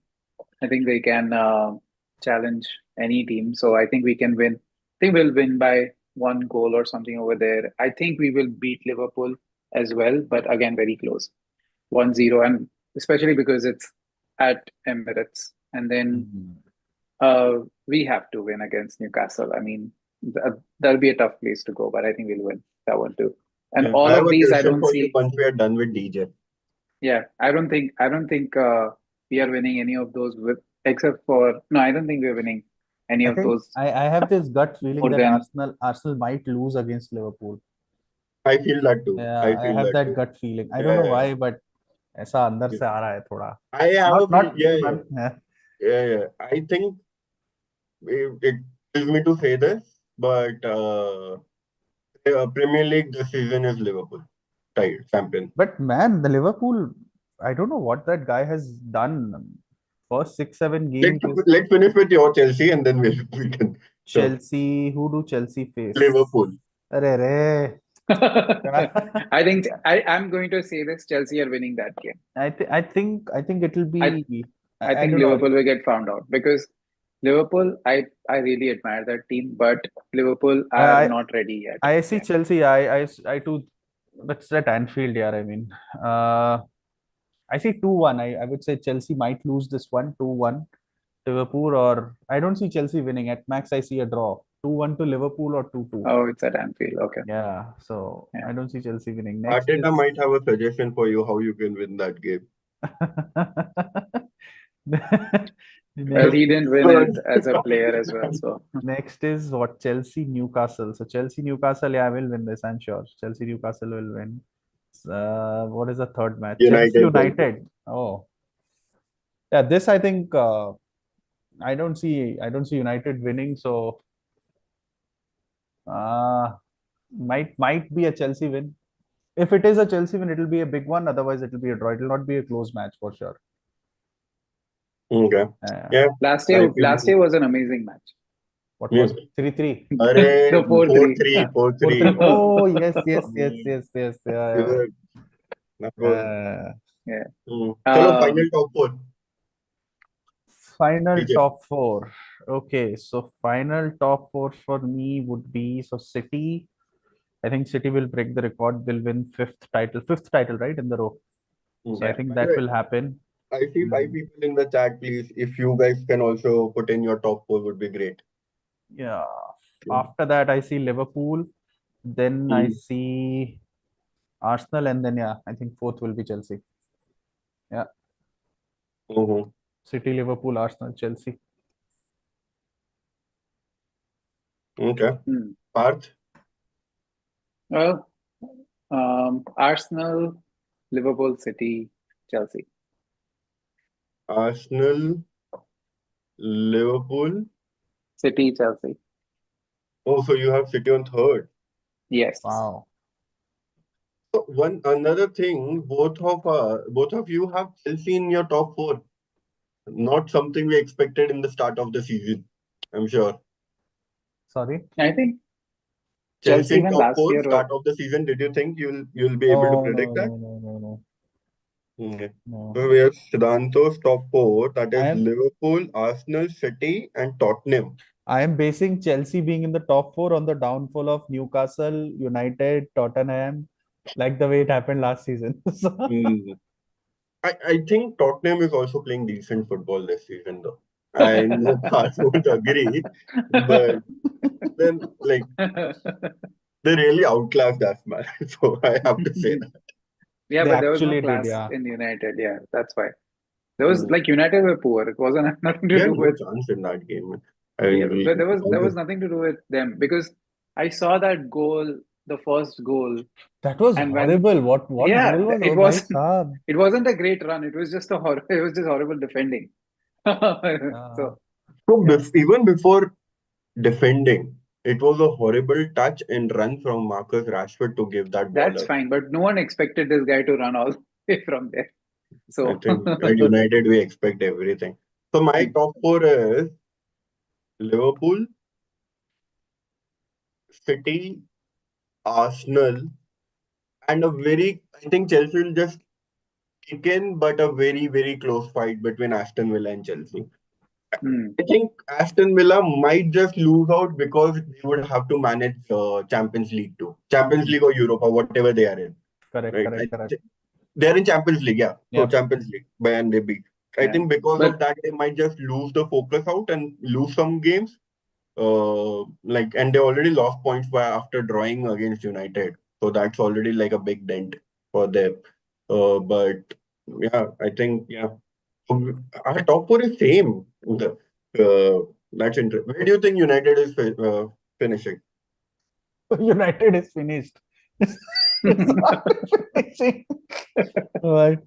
I think they can challenge any team. So I think we can win. I think we'll win by 1 goal or something over there. I think we will beat Liverpool as well, but again, very close. 1-0, and especially because it's at Emirates. And then Mhm. we have to win against Newcastle. I mean, that'll be a tough place to go, but I think we'll win that one too. And Yeah. I all have of a these, I question don't for you see. once we are done with DJ. Yeah, I don't think we are winning any of those with except for no, I don't think we're winning any I of think those I have this gut feeling more that than. Arsenal might lose against Liverpool. I feel that too. Yeah, I I feel have that that too. gut feeling. I don't Yeah, know yeah, why, but ऐसा अंदर yeah. से आ रहा है थोड़ा. I have a Not yeah, yeah, yeah. yeah, yeah. I think it kills me to say this, but Premier League this season is Liverpool champion. But man, the Liverpool, I don't know what that guy has done. First 6 7 Let's games is let's finish with your Chelsea and then we can talk. Chelsea. Who do Chelsea face? Liverpool. अरे रे. I'm going to say this: Chelsea are winning that game. I think it'll I be. I I think don't know. Liverpool will get found out because Liverpool, I really admire that team, but Liverpool are I not ready yet. I see Yeah. Chelsea. I too. That's at Anfield, yeah. I mean, I see 2-1. I would say Chelsea might lose this one 2-1 Liverpool, or I don't see Chelsea winning. At max, I see a draw 2-1 to Liverpool or 2-2. Oh, it's at Anfield. Okay. Yeah, so Yeah. I don't see Chelsea winning. Next Arteta is might have a suggestion for you how you can win that game. Well, next he is didn't win it as a player as well. So next is what Chelsea Newcastle. So Chelsea Newcastle, yeah, will win this. I'm sure Chelsea Newcastle will win. What is the third match? Chelsea United Chelsea. United. Oh, yeah. This I think I don't see United winning. So uh, might be a Chelsea win. If it is a Chelsea win, it'll be a big one. Otherwise, it'll be a draw. It'll not be a close match for sure. Okay. Uh, Yeah, I last feel year was an amazing match. what yeah. was it? 3-3. Arey, The 4-3. 4-3, 4-3. 4-3. Oh, yes, yes, yes, yes, yes. Yeah, Even that yeah. was Yeah. Chalo, final top four. Final DJ. top four. Okay, so final top four for me would be so City. I think City will break the record. They'll win fifth title, right, in the row. So I Yeah. think By the that way, will happen. I see five Mm, people in the chat, please. If you guys can also put in your top four, would be great. yeah. After that, I see Liverpool. Then I Mm. see Arsenal, and then yeah, I think fourth will be Chelsea. Yeah, Mm-hmm. City, Liverpool, Arsenal, Chelsea. Okay. Hmm. Parth, Well, Arsenal, Liverpool, City, Chelsea. Arsenal, Liverpool. City, Chelsea. Oh, so you have City on third. Yes. Wow. So one another thing, both of you have Chelsea in your top four. Not something we expected in the start of the season. I'm sure. Sorry. I think Chelsea Chelsea in even top last four, year start were. of the season. Did you think you'll be able to No, predict no, that? no, no, no, no, Okay. no. So we have Siddhanto's top four. That I is am Liverpool, Arsenal, City, and Tottenham. I am basing Chelsea being in the top four on the downfall of Newcastle, United, Tottenham, like the way it happened last season. So, Hmm. I think Tottenham is also playing decent football this season, though. I know Parth won't agree, but then like they really outclassed us, man. So I have to say that. Yeah, they but there was no actually did, class yeah. in United. Yeah, that's why. There was Hmm. like United were poor. It wasn't nothing to They had do no with. chance in that game, man. I Yeah, mean, there was nothing to do with them because I saw that goal, the first goal, That was and when horrible. What goal yeah, was? it Oh, bhai was saab. it wasn't a great run. It was just a it was just horrible defending. Uh, So so yeah, even before defending, it was a horrible touch and run from Marcus Rashford to give that ball that's away. fine. But no one expected this guy to run all the way from there. I So think at United we expect everything. So my top four is Liverpool, City, Arsenal, and I think Chelsea will just kick in, but a very close fight between Aston Villa and Chelsea. hmm, I think Aston Villa might just lose out because they would have to manage Champions League too. Champions League or Europa, whatever they are in. correct, Right? correct, correct. They're in Champions League, yeah. So Yep. Champions League by and they beat. I yeah, think because of but that they might just lose the focus out and lose some games. And they already lost points by after drawing against United. So that's already like a big dent for them. But yeah, I think yeah. Our top four is same. That's interesting. Where do you think United is finishing? United is finished. It's not finishing. But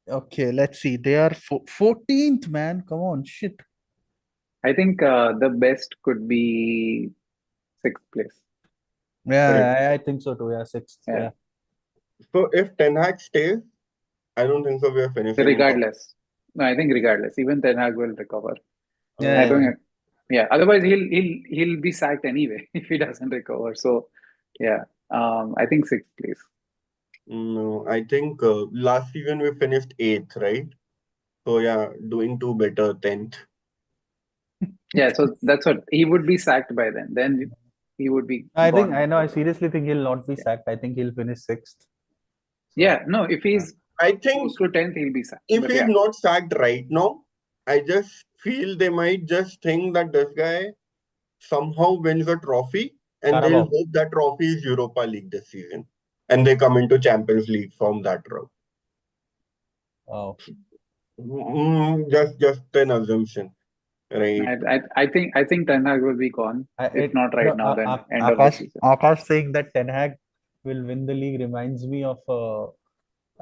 okay, let's see. They are 14th, man. Come on, shit. I think the best could be sixth place. Correct. Yeah, I think so too. Yeah, sixth. Yeah, Yeah. So if Ten Hag stays, I don't think so we are finishing in top. regardless. No, I think regardless, even Ten Hag will recover. I Yeah, Uh, don't. Yeah. Otherwise, he'll be sacked anyway if he doesn't recover. So, yeah. I think sixth place. no, I think last season we finished eighth, right? So yeah, doing two better, 10th. Yeah. So that's what he would be sacked by then. Then he would be I think gone. I know. I seriously think he'll not be sacked. I think he'll finish sixth. So Yeah. No, if yeah. he's I close think to 10th, he'll be sacked. if But he's yeah. not sacked right now, I just feel they might just think that this guy somehow wins a trophy and they'll Carabao. hope that trophy is Europa League this season. And they come into Champions League from that route. Oh. Just an assumption, right? I think Ten Hag will be gone. If not right now, then end of the season. Akash saying that Ten Hag will win the league reminds me of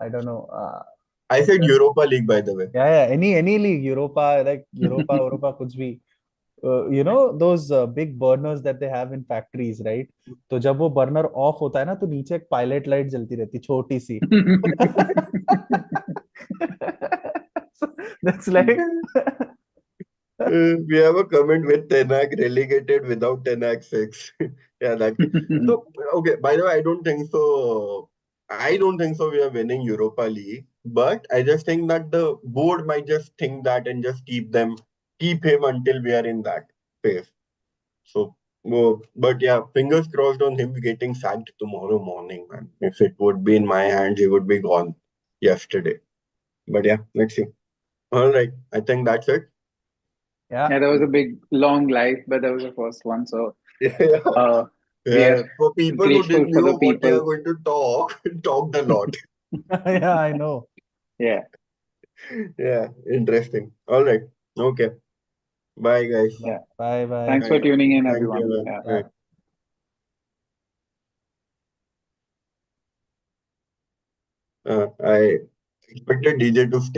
I don't know. I said Europa League, by the way. Yeah, any league, Europa, like Europa, कुछ भी. You know those big burners that they have in factories, right? तो जब वो burner of होता है ना तो नीचे एक पायलट लाइट जलती रहती छोटी सी. So that's like We have a comment with Tenak relegated without Tenak 6. Yeah, that. So, okay, by the way, I don't think so. I don't think so we are winning Europa League, but I just think that the board might just think that and just keep him until we are in that phase. So, but yeah, fingers crossed on him getting sacked tomorrow morning, man. If it would be in my hands, he would be gone yesterday. But yeah, let's see. All right, I think that's it. yeah. Yeah, that was a big, long life, but that was the first one. So Yeah. uh, we Yeah, are for people who grateful didn't for the know what they people. are going to talk, talked a lot. Yeah, I know. Yeah. Yeah, interesting. All right. Okay. Bye, guys. Yeah. Bye bye. Thanks Bye. for tuning in, Thank everyone. you. Yeah. Yeah. I expected DJ to stay.